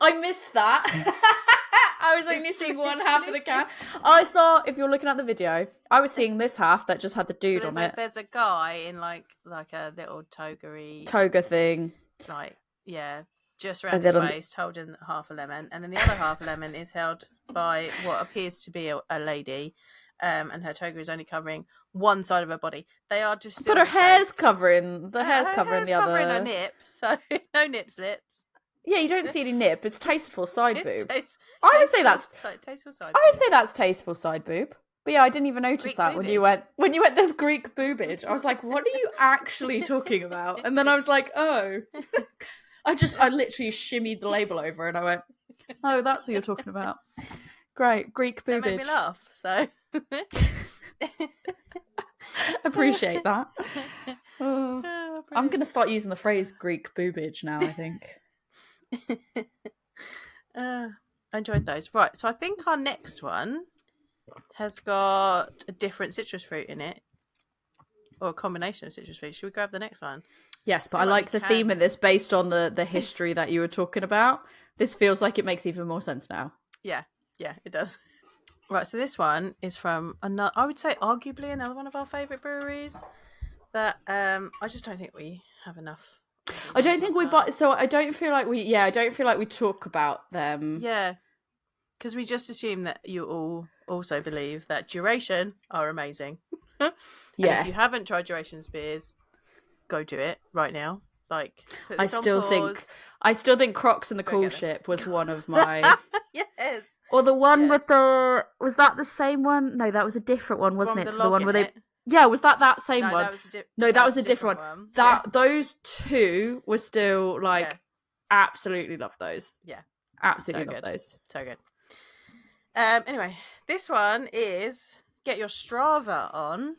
I missed that. I was only seeing one half of the can. I saw, if you're looking at the video, I was seeing this half that just had the dude on it. There's a guy in like a little toga thing. Like, yeah, just around his waist, holding half a lemon. And then the other half a lemon is held by what appears to be a lady. And her toga is only covering one side of her body. They are just... But her hair's covering... The hair's covering the other... covering her nip, so no nips, lips. Yeah, you don't see any nip. It's tasteful side boob. I would say that's tasteful side. I would say that's tasteful side boob. But yeah, I didn't even notice Greek that boobage. when you went there's Greek boobage. I was like, what are you actually talking about? And then I was like, oh. I literally shimmied the label over and I went, oh, that's what you're talking about. Great, Greek boobage. That made me laugh, so appreciate that. I'm going to start using the phrase Greek boobage now, I think. I enjoyed those. Right, so I think our next one has got a different citrus fruit in it, or a combination of citrus fruit. Should we grab the next one? Yes, but I like the theme of this based on the history that you were talking about. This feels like it makes even more sense now. Yeah, it does. Right, so this one is from another, I would say arguably another one of our favourite breweries that I just don't think we have enough. I don't think we buy, so I don't feel like we talk about them. Yeah, because we just assume that you all also believe that Duration are amazing. Yeah. If you haven't tried Duration's beers, go do it right now. Like, I still think Crocs and the Cool Ship was one of my... Yes. Or the one with the... Was that the same one? No, that was a different one, wasn't it? The one where they... Yeah, was that same one? That was a different one. Those two were still like absolutely love those. Yeah, absolutely love those. So good. Anyway, this one is get your Strava on,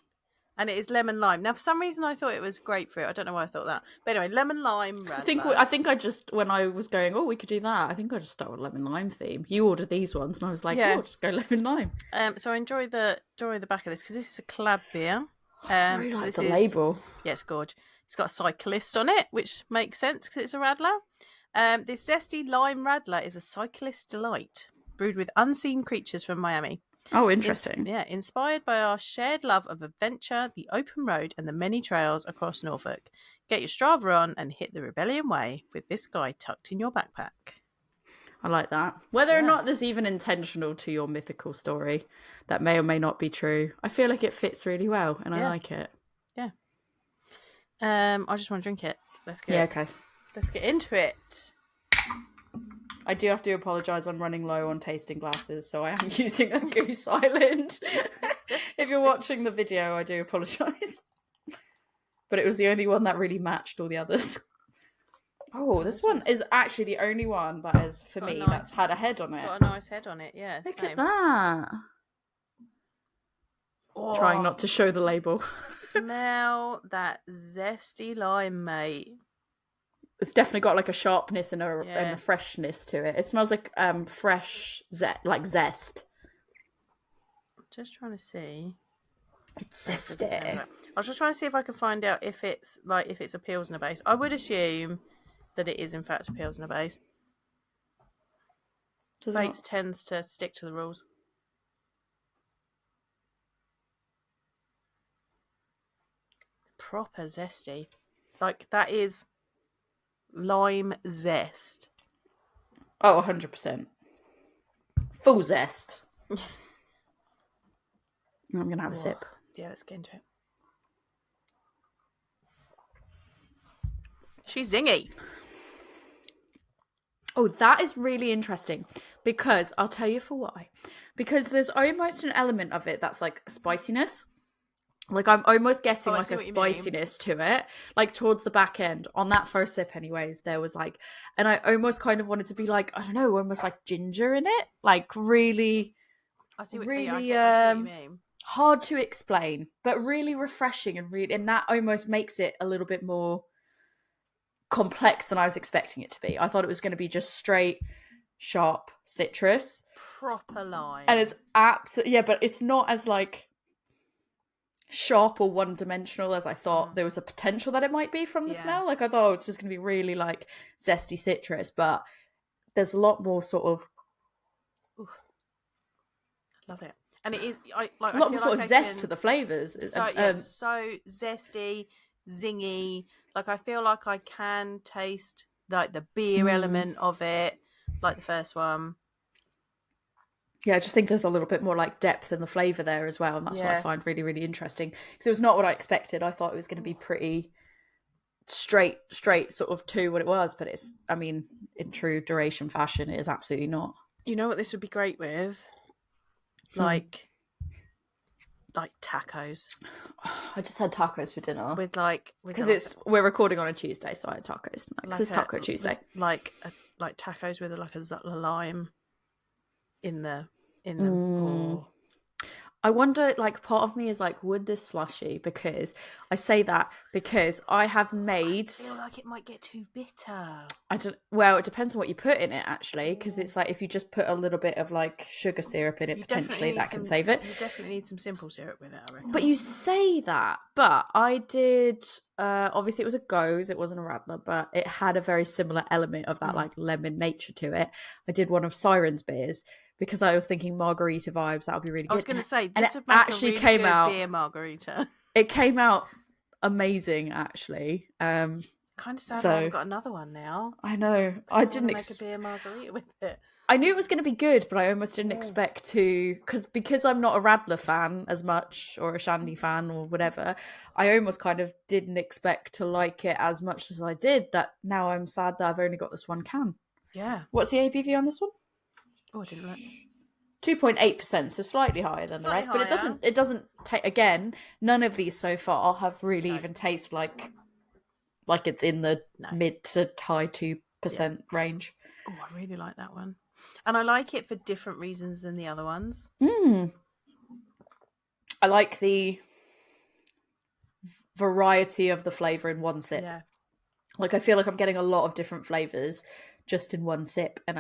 and it is lemon lime. Now, for some reason, I thought it was grapefruit. I don't know why I thought that, but anyway, lemon lime. Radler. I think I just when I was going, we could do that. I think I just started with lemon lime theme. You ordered these ones, and I was like, just go lemon lime. So I enjoy the back of this because this is a collab beer. I really like the label. Yeah, it's gorgeous. It's got a cyclist on it, which makes sense because it's a Radler. This zesty lime Radler is a cyclist delight, brewed with unseen creatures from Miami. Oh, interesting. Inspired by our shared love of adventure, the open road, and the many trails across Norfolk. Get your Strava on and hit the rebellion way with this guy tucked in your backpack. I like that. Whether or not there's even intentional to your mythical story, that may or may not be true. I feel like it fits really well, and I like it. Yeah. I just want to drink it. Let's get into it. I do have to apologise. I'm running low on tasting glasses, so I am using a Goose Island. If you're watching the video, I do apologise. But it was the only one that really matched all the others. Oh, this one is actually the only one that is, for me, that's had a head on it. Got a nice head on it, yeah. Look at that. Oh. Trying not to show the label. Smell that zesty lime, mate. It's definitely got like a sharpness and a freshness to it. It smells like fresh, zest. Just trying to see. It's zesty. I was just trying to see if I can find out if it's a Pilsner base. I would assume that it is in fact a Pilsner base. Bates tends to stick to the rules. Proper zesty. Like, that is lime zest. Oh, 100%. Full zest. I'm going to have a sip. Yeah, let's get into it. She's zingy. Oh, that is really interesting because I'll tell you for why. Because there's almost an element of it that's like spiciness. Like I'm almost getting like a spiciness to it, like towards the back end. On that first sip anyways, there was like, and I almost kind of wanted to be like, I don't know, almost like ginger in it. Like really, I see what you mean. Hard to explain, but really refreshing and that almost makes it a little bit more complex than I was expecting it to be. I thought it was going to be just straight, sharp citrus. Proper lime. And it's absolutely, yeah, but it's not as like sharp or one-dimensional as I thought there was a potential that it might be from the smell. Like I thought it's just going to be really like zesty citrus, but there's a lot more sort of love it. And it is a lot more sort of zest to the flavours. So zesty, zingy. Like I feel like I can taste like the beer element of it, like the first one. Yeah, I just think there's a little bit more like depth in the flavour there as well, and that's what I find really, really interesting. Because it was not what I expected. I thought it was going to be pretty straight sort of to what it was, but it's, I mean, in true duration fashion, it is absolutely not. You know what this would be great with? Like tacos. I just had tacos for dinner. Because we're recording on a Tuesday, so I had tacos tonight. Because it's Taco Tuesday. Like tacos with a lime in them. Or... I wonder, like, part of me is like, would this slushy? Because I say that because I have made. I feel like it might get too bitter. Well, it depends on what you put in it, actually. Because it's like if you just put a little bit of like sugar syrup in it, potentially that can save it. You definitely need some simple syrup with it, I reckon. But you say that. But I did. Obviously, it was a Goes. It wasn't a Radler, but it had a very similar element of that like lemon nature to it. I did one of Siren's beers. Because I was thinking margarita vibes, that would be really good. I was going to say, this would make a really good beer margarita. It came out amazing, actually. Kind of sad I haven't got another one now. I know. I didn't make a beer margarita with it. I knew it was going to be good, but I almost didn't expect to, because I'm not a Radler fan as much, or a Shandy fan, or whatever. I almost kind of didn't expect to like it as much as I did. That now I'm sad that I've only got this one can. Yeah. What's the ABV on this one? Oh, I didn't look. 2.8%, so slightly higher than the rest, but it doesn't take, again, none of these so far have really even tasted like it's in the mid to high 2% range. Oh, I really like that one. And I like it for different reasons than the other ones. I like the variety of the flavour in one sip. Yeah. Like, I feel like I'm getting a lot of different flavours just in one sip, and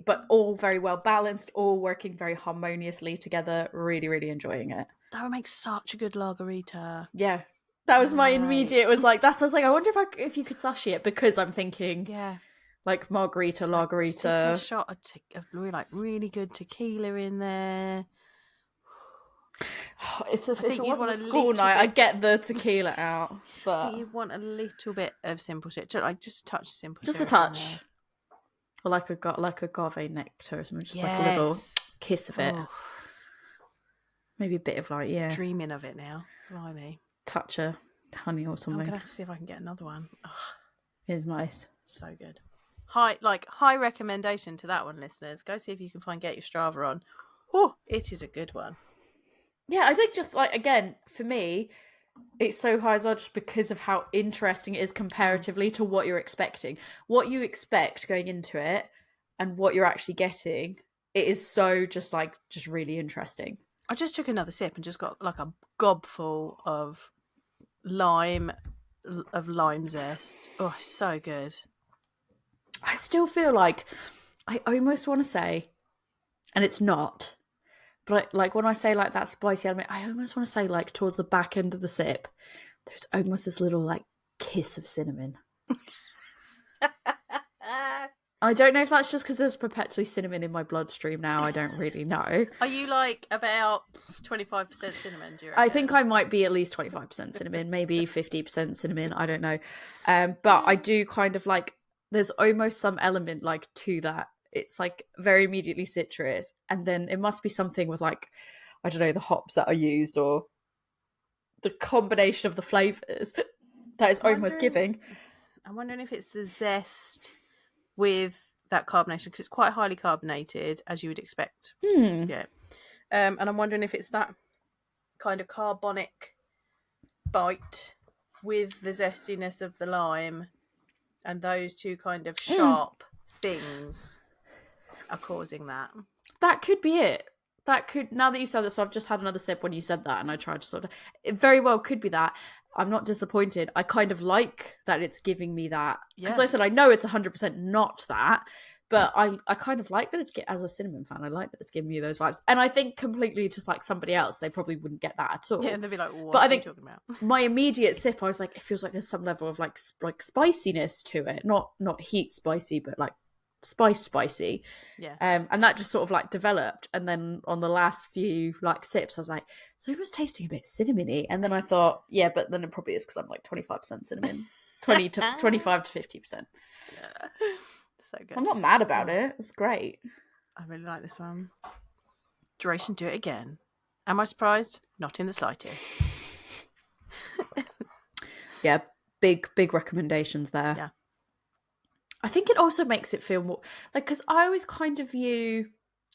but all very well balanced, all working very harmoniously together. Really, really enjoying it. That would make such a good margarita. Yeah, that was my immediate. Was like, that's. I was like, I wonder if you could sashi it, because I'm thinking, like margarita, stick a shot of really good tequila in there. If it wasn't a school night, I'd get the tequila out. But you want a little bit of simple syrup, like just a touch of simple syrup. Just a touch. Or like a agave nectar or something, just like a little kiss of it. Maybe a bit of dreaming of it now. Blimey. Touch of honey or something. I'm gonna have to see if I can get another one. It's nice. So good. High recommendation to that one, listeners. Go see if you can get your Strava on. Oh, it is a good one. Yeah, I think just like, again, for me, it's so high as well just because of how interesting it is comparatively to what you're expecting. What you expect going into it and what you're actually getting, it is so just really interesting. I just took another sip and just got like a gobful of lime zest. Oh, so good. I still feel like I almost want to say, and it's not, but like when I say like that spicy element, I almost want to say like towards the back end of the sip, there's almost this little like kiss of cinnamon. I don't know if that's just because there's perpetually cinnamon in my bloodstream now. I don't really know. Are you like about 25% cinnamon? Do you reckon? I think I might be at least 25% cinnamon, maybe 50% cinnamon. I don't know. But I do kind of like, there's almost some element like to that. It's like very immediately citrus. And then it must be something with like, I don't know, the hops that are used or the combination of the flavours that is almost giving. I'm wondering if it's the zest with that carbonation, because it's quite highly carbonated, as you would expect. Yeah. And I'm wondering if it's that kind of carbonic bite with the zestiness of the lime, and those two kind of sharp things are causing that. That could be it. That could, now that you said this, so I've just had another sip when you said that, and I tried to sort of, it very well could be that. I'm not disappointed. I kind of like that it's giving me that. Because I said, I know it's 100% not that, but I kind of like that it's, as a cinnamon fan, I like that it's giving me those vibes. And I think completely just like somebody else, they probably wouldn't get that at all. Yeah, and they'd be like, what but are I think you talking about? My immediate sip, I was like, it feels like there's some level of like spiciness to it. Not heat spicy, but like spicy. Yeah. And that just sort of like developed. And then on the last few like sips, I was like, so it was tasting a bit cinnamony. And then I thought, yeah, but then it probably is because I'm like 25% cinnamon, 25 to 50%. Yeah. So good. I'm not mad about it. It's great. I really like this one. Duration, do it again. Am I surprised? Not in the slightest. Yeah, big recommendations there. Yeah. I think it also makes it feel more like, because I always kind of view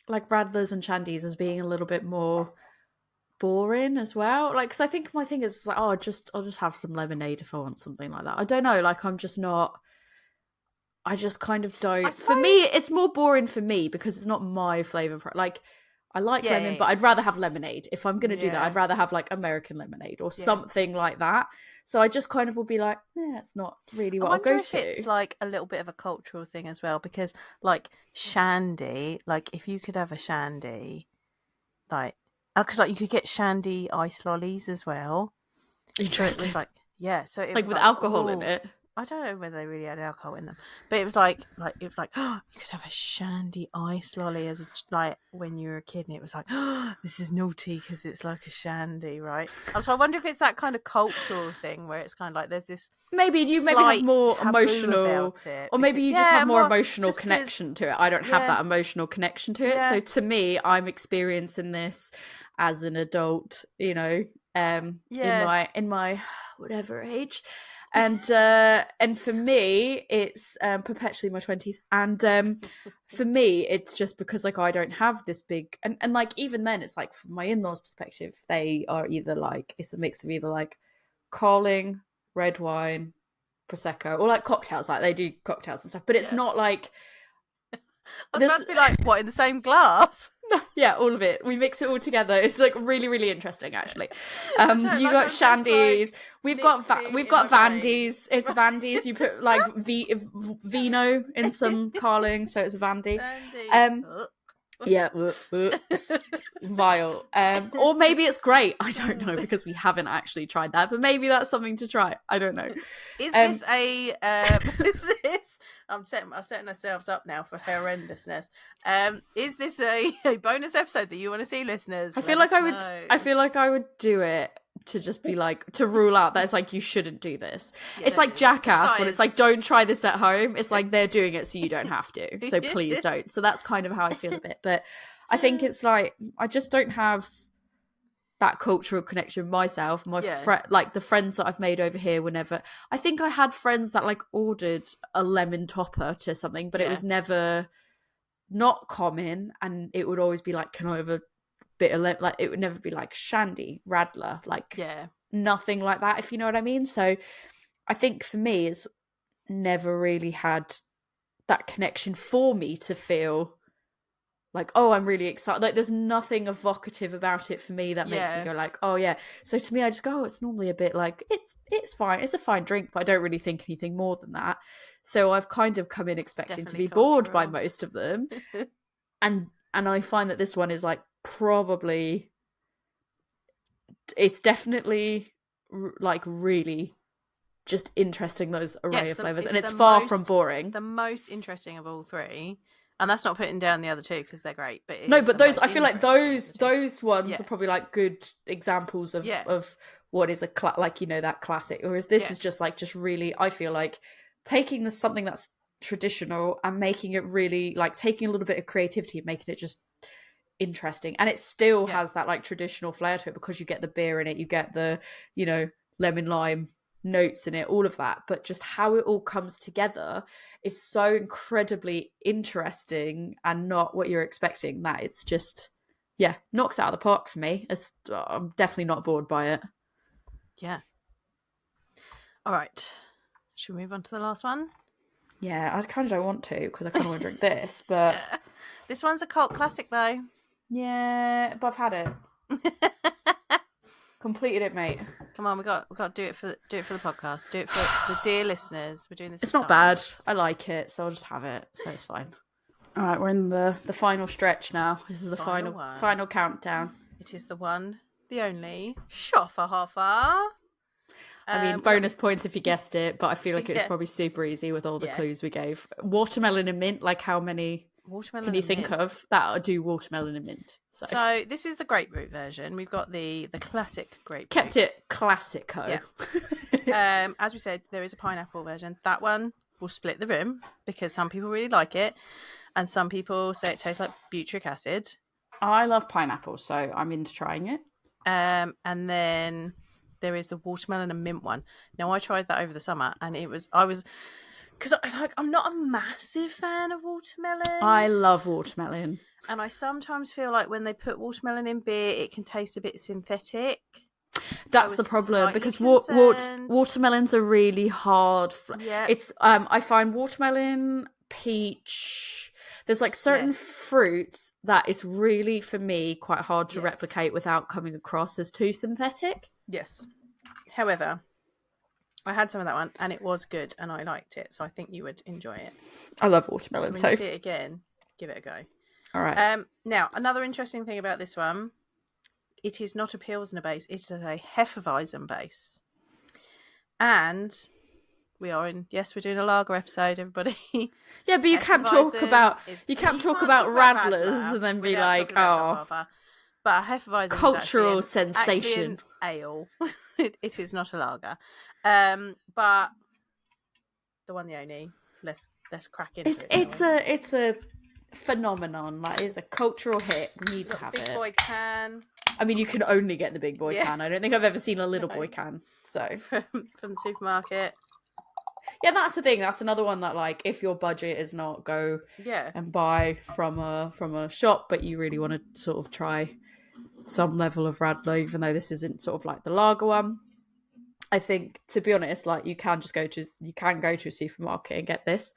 like Radlers and Shandies as being a little bit more boring as well. Like, because I think my thing is like, oh, I'll just have some lemonade if I want something like that. I don't know. Like, I'm just not. I just kind of don't. For me, it's more boring for me because it's not my flavor. Like, I like lemon, but I'd rather have lemonade. If I'm going to do that, I'd rather have like American lemonade or something like that. So I just kind of will be like, that's not really what I'll go to. It's like a little bit of a cultural thing as well, because like Shandy, like if you could have a Shandy, like, because like you could get Shandy ice lollies as well. Interesting. So it was like, yeah, so it like was with like, alcohol in it. I don't know whether they really had alcohol in them, but it was like it was like, oh, you could have a Shandy ice lolly as a like when you were a kid, and it was like, oh, this is naughty because it's like a Shandy, right? So I wonder if it's that kind of cultural thing where it's kind of like there's this maybe have more emotional, or maybe you just have more emotional connection to it. I don't have that emotional connection to it, so to me, I'm experiencing this as an adult, you know, in my whatever age. And for me, it's perpetually my 20s. And for me, it's just because like I don't have this big and like even then, it's like from my in-laws' perspective, they are either like it's a mix of either like Carling, red wine, prosecco, or like cocktails. Like they do cocktails and stuff, but it's not like. I was about to be like, what, in the same glass? Yeah, all of it. We mix it all together. It's like really, really interesting, actually. You got Shandies. Like, we've got Vandies. It's Vandies. You put like vino in some Carling, so it's Vandy. Yeah, vile. Or maybe it's great. I don't know because we haven't actually tried that. But maybe that's something to try. I don't know. Is this a? Is this? I'm setting ourselves up now for horrendousness. Is this a bonus episode that you want to see, listeners? I feel like I would do it to just be like to rule out that it's like you shouldn't do this. It's like Jackass when it's like don't try this at home. It's like they're doing it so you don't have to. So please don't. So that's kind of how I feel a bit. But I think it's like I just don't have that cultural connection myself. Like the friends that I've made over here were never. I think I had friends that like ordered a lemon topper to something, but it was never not common, and it would always be like, can I have a bit of like it would never be like Shandy, Radler, like nothing like that, if you know what I mean. So I think for me it's never really had that connection for me to feel like, oh, I'm really excited. Like there's nothing evocative about it for me that makes me go like, oh yeah. So to me I just go, oh, it's normally a bit like it's fine, it's a fine drink, but I don't really think anything more than that. So I've kind of come in expecting to be bored by most of them. and I find that this one is like probably it's definitely like really just interesting, those array of flavors, and it's far from boring. The most interesting of all three, and that's not putting down the other two because they're great, but those I feel like those ones are probably like good examples of what is like, you know, that classic, whereas this is just really, I feel like taking something that's traditional and making it really like taking a little bit of creativity and making it just interesting, and it still has that like traditional flair to it because you get the beer in it, you get the, you know, lemon lime notes in it, all of that, but just how it all comes together is so incredibly interesting and not what you're expecting, that it's just, yeah, knocks it out of the park for me. I'm definitely not bored by it. Yeah. All right. Should we move on to the last one? Yeah, I kind of don't want to because I kind of want to drink this, but this one's a cult classic though. Yeah, but I've had it. Completed it, mate. Come on, we got to do it for the podcast. Do it for the dear listeners. We're doing this. It's not bad. I like it, so I'll just have it. So it's fine. All right, we're in the final stretch now. This is the final countdown. It is the one, the only Schofferhofer. I mean, bonus points if you guessed it, but I feel like it was probably super easy with all the clues we gave. Watermelon and mint, like how many can you think of that do watermelon and mint? So this is the grapefruit version. We've got the classic grapefruit. Kept it classico. Yeah. As we said, there is a pineapple version. That one will split the room because some people really like it, and some people say it tastes like butyric acid. I love pineapple, so I'm into trying it. And then there is the watermelon and mint one. Now I tried that over the summer, and because I'm not a massive fan of watermelon. I love watermelon, and I sometimes feel like when they put watermelon in beer, it can taste a bit synthetic. That's the problem, because watermelons are really hard. Yeah, it's I find watermelon, peach. There's like certain fruits that is really, for me, quite hard to replicate without coming across as too synthetic. Yes. However, I had some of that one and it was good and I liked it, so I think you would enjoy it. I love watermelon. So when you see it again, give it a go. All right. Now, another interesting thing about this one, it is not a Pilsner base, it is a Hefeweizen base. And we're doing a lager episode, everybody. Yeah, but you can't talk about Radlers and then be like, oh. But a Hefeweizen cultural is sensation. Actually an ale. It is not a lager. But the one, the only. Let's crack into it. It's a phenomenon. Like, it's a cultural hit. You need to have it. Big boy can. I mean, you can only get the big boy can. I don't think I've ever seen a little boy can. So from the supermarket. Yeah, that's the thing. That's another one that, like, if your budget is not go and buy from a shop, but you really want to sort of try some level of Radler, even though this isn't sort of like the lager one. I think, to be honest, like, you can go to a supermarket and get this,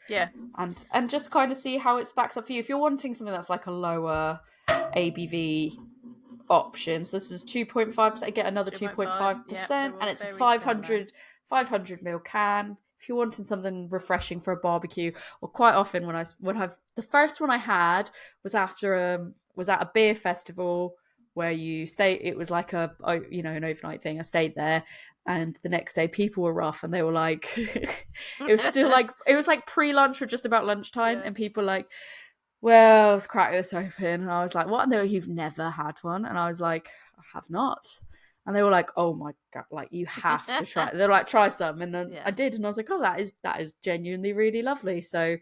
and just kind of see how it stacks up for you. If you're wanting something that's like a lower ABV option, so this is 2.5%. I get another 2.5%, and it's a 500 ml can. If you're wanting something refreshing for a barbecue, or quite often the first one I had was after was at a beer festival where you stay. It was like an overnight thing. I stayed there. And the next day, people were rough, and they were like, it was still like, it was like pre-lunch or just about lunchtime, and people were like, well, let's crack this open. And I was like, what? And they were, you've never had one? And I was like, I have not. And they were like, oh my God, like, you have to try it. They're like, try some. And then I did. And I was like, oh, that is genuinely really lovely. So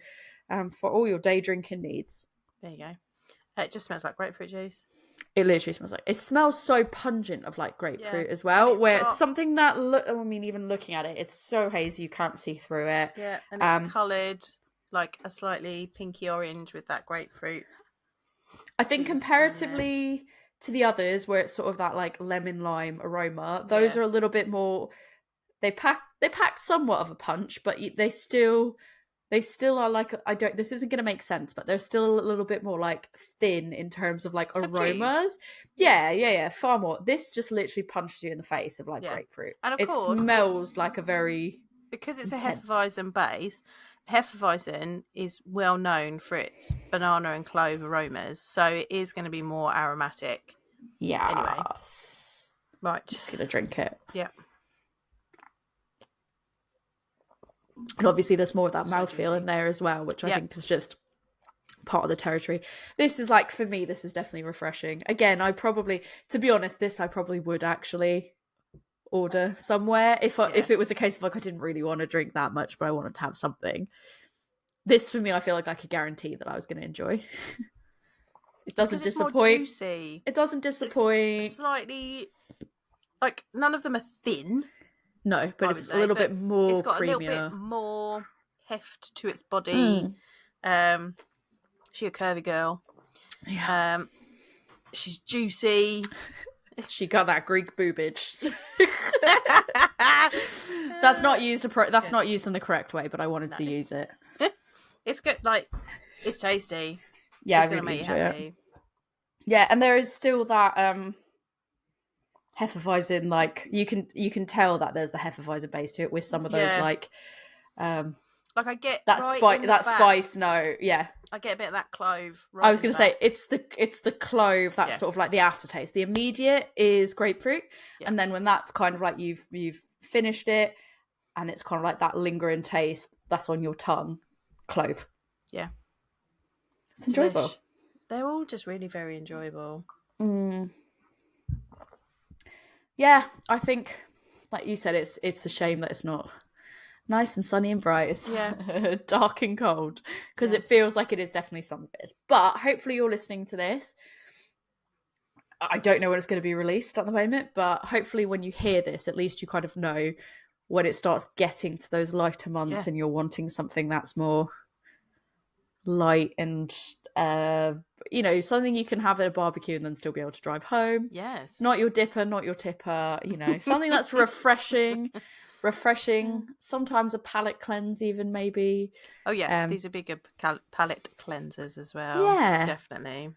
for all your day drinking needs. There you go. It just smells like grapefruit juice. It literally smells like, it smells so pungent of like grapefruit as well, where it's something that even looking at it, it's so hazy you can't see through it. Yeah, and it's coloured like a slightly pinky orange with that grapefruit. I think comparatively to the others, where it's sort of that like lemon lime aroma, those are a little bit more. They pack somewhat of a punch, but they still are like, this isn't going to make sense, but they're still a little bit more like thin in terms of like aromas. Yeah, far more. This just literally punches you in the face of like grapefruit. And of course, it smells like a very, because it's intense. a Hefeweizen base. Hefeweizen is well known for its banana and clove aromas, so it is going to be more aromatic. Yeah. Anyway. Right. Just going to drink it. Yeah. And obviously there's more of that mouthfeel in there as well, which I think is just part of the territory. This is like, for me, this is definitely refreshing. Again, to be honest, I probably would actually order somewhere if it was a case of like, I didn't really want to drink that much, but I wanted to have something. This, for me, I feel like I could guarantee that I was going to enjoy. It doesn't disappoint. It's more juicy. It doesn't disappoint. It's slightly, like, none of them are thin. No, but I it's would a little say, bit more it's got creamier. a little bit more heft to its body. She's a curvy girl. Yeah. She's juicy. She got that Greek boobage. That's not used. That's not used in the correct way, but I wanted to use it. It's good. Like, it's tasty. Yeah, It's I gonna really make you enjoy happy. it. Yeah, and there is still that Hefeweizen. Like you can tell that there's the Hefeweizen base to it with some of those like I get that spice note. Yeah, I get a bit of that clove. Right, I was going to say it's the clove that's sort of like the aftertaste. The immediate is grapefruit, and then when that's kind of like you've finished it, and it's kind of like that lingering taste that's on your tongue, clove. Yeah, it's enjoyable. Delish. They're all just really very enjoyable. Yeah, I think, like you said, it's a shame that it's not nice and sunny and bright. It's dark and cold, because it feels like it is definitely some bits. But hopefully you're listening to this. I don't know when it's going to be released at the moment, but hopefully when you hear this, at least you kind of know when it starts getting to those lighter months and you're wanting something that's more light and something you can have at a barbecue and then still be able to drive home. Yes. Not your dipper, not your tipper, something that's refreshing, sometimes a palate cleanse even maybe. Oh yeah, these are bigger palate cleansers as well. Yeah. Definitely.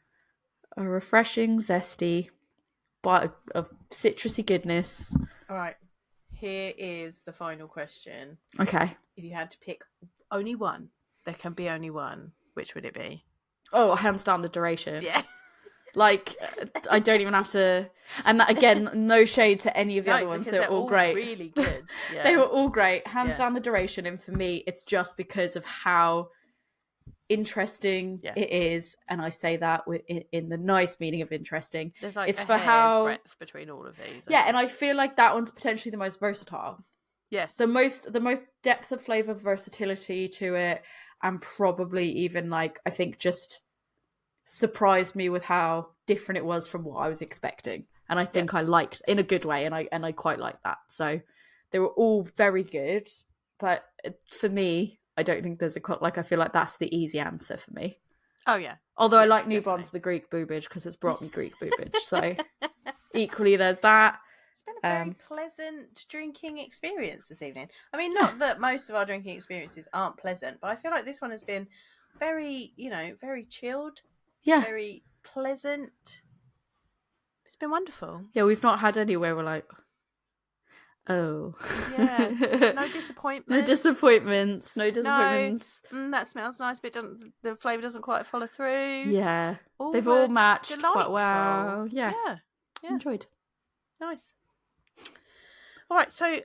A refreshing, zesty bite of citrusy goodness. All right. Here is the final question. Okay. If you had to pick only one, there can be only one, which would it be? Oh, hands down the duration. Yeah. Like, I don't even have to... And that, again, no shade to any of the other ones. They're all great. Really good. Yeah. They were all great. Hands down the duration. And for me, it's just because of how interesting it is. And I say that in the nice meaning of interesting. There's like it's a for hair's breadth between all of these. And I feel like that one's potentially the most versatile. Yes. The most depth of flavour, versatility to it. And probably even like, I think just surprised me with how different it was from what I was expecting, and I think I liked in a good way, and I quite like that. So they were all very good, but for me, I don't think there's I feel like that's the easy answer for me. Oh yeah. Although I like Newbarns the Greek boobage because it's brought me Greek boobage, so equally there's that. It's been a very pleasant drinking experience this evening. I mean, not that most of our drinking experiences aren't pleasant, but I feel like this one has been very, very chilled. Yeah. Very pleasant. It's been wonderful. Yeah, we've not had any where we're like, oh. Yeah. No disappointments. No disappointments. No, that smells nice, but the flavour doesn't quite follow through. Yeah. They've all matched quite well. Yeah. Enjoyed. Nice. All right, so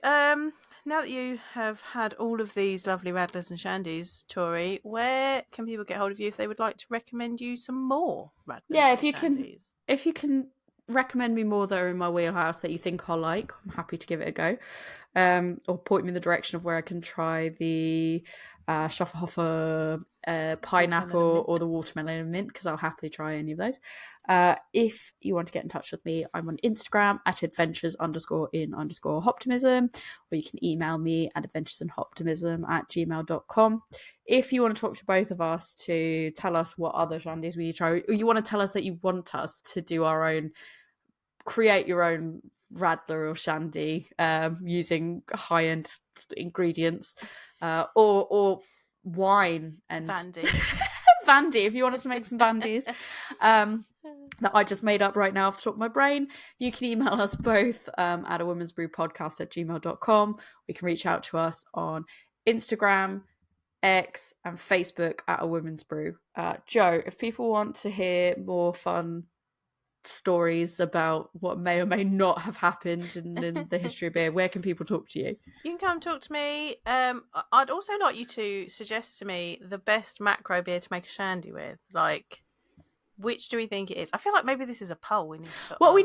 now that you have had all of these lovely Radlers and Shandies, Tori, where can people get hold of you if they would like to recommend you some more Radlers and Shandies? If you can recommend me more that are in my wheelhouse that you think I'll like, I'm happy to give it a go. Or point me in the direction of where I can try the Schofferhofer pineapple or the watermelon and mint, because I'll happily try any of those. If you want to get in touch with me, I'm on Instagram at adventures_in_optimism, or you can email me at adventuresinoptimism@gmail.com. If you want to talk to both of us to tell us what other shandies we need to try, or you want to tell us that you want us to do create your own Radler or Shandy using high-end ingredients, or wine and Vandy, if you want us to make some Vandies that I just made up right now off the top of my brain, you can email us both at awomansbrewpodcast@gmail.com. We can reach out to us on Instagram, X, and Facebook at A Woman's Brew. Joe, if people want to hear more fun stories about what may or may not have happened in the history of beer, where can people talk to you? You can come talk to me. I'd also like you to suggest to me the best macro beer to make a shandy with. Like, which do we think it is? I feel like maybe this is a poll we need to put what we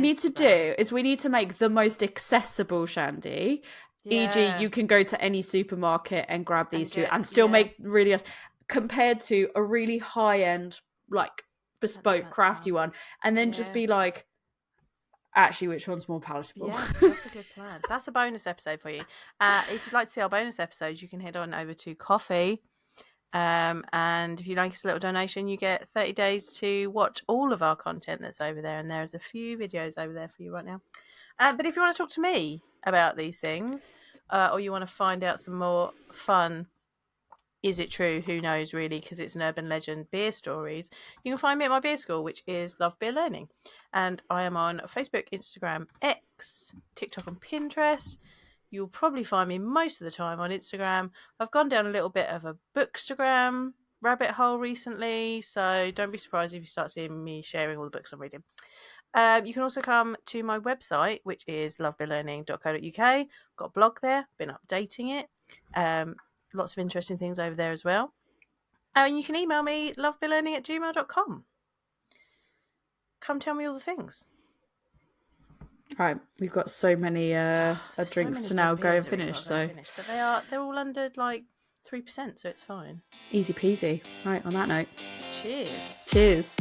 need to do is we need to make the most accessible shandy. E.g., you can go to any supermarket and grab these two and still make really, compared to a really high end, like bespoke crafty one, and then just be like, actually which one's more palatable. Yeah, that's a good plan. That's a bonus episode for you. If you'd like to see our bonus episodes, you can head on over to Coffee. And if you like us a little donation, you get 30 days to watch all of our content that's over there. And there's a few videos over there for you right now. But if you want to talk to me about these things, or you want to find out some more fun, is it true? Who knows, really, because it's an urban legend beer stories, you can find me at my beer school, which is Love Beer Learning. And I am on Facebook, Instagram, X, TikTok, and Pinterest. You'll probably find me most of the time on Instagram. I've gone down a little bit of a Bookstagram rabbit hole recently, so don't be surprised if you start seeing me sharing all the books I'm reading. You can also come to my website, which is lovebeerlearning.co.uk. Got a blog there, been updating it. Lots of interesting things over there as well. And you can email me, lovebeerlearning@gmail.com. Come tell me all the things. Right, we've got so many drinks to now go and finish. But they're all under like 3%, so it's fine. Easy peasy. Right, on that note. Cheers. Cheers.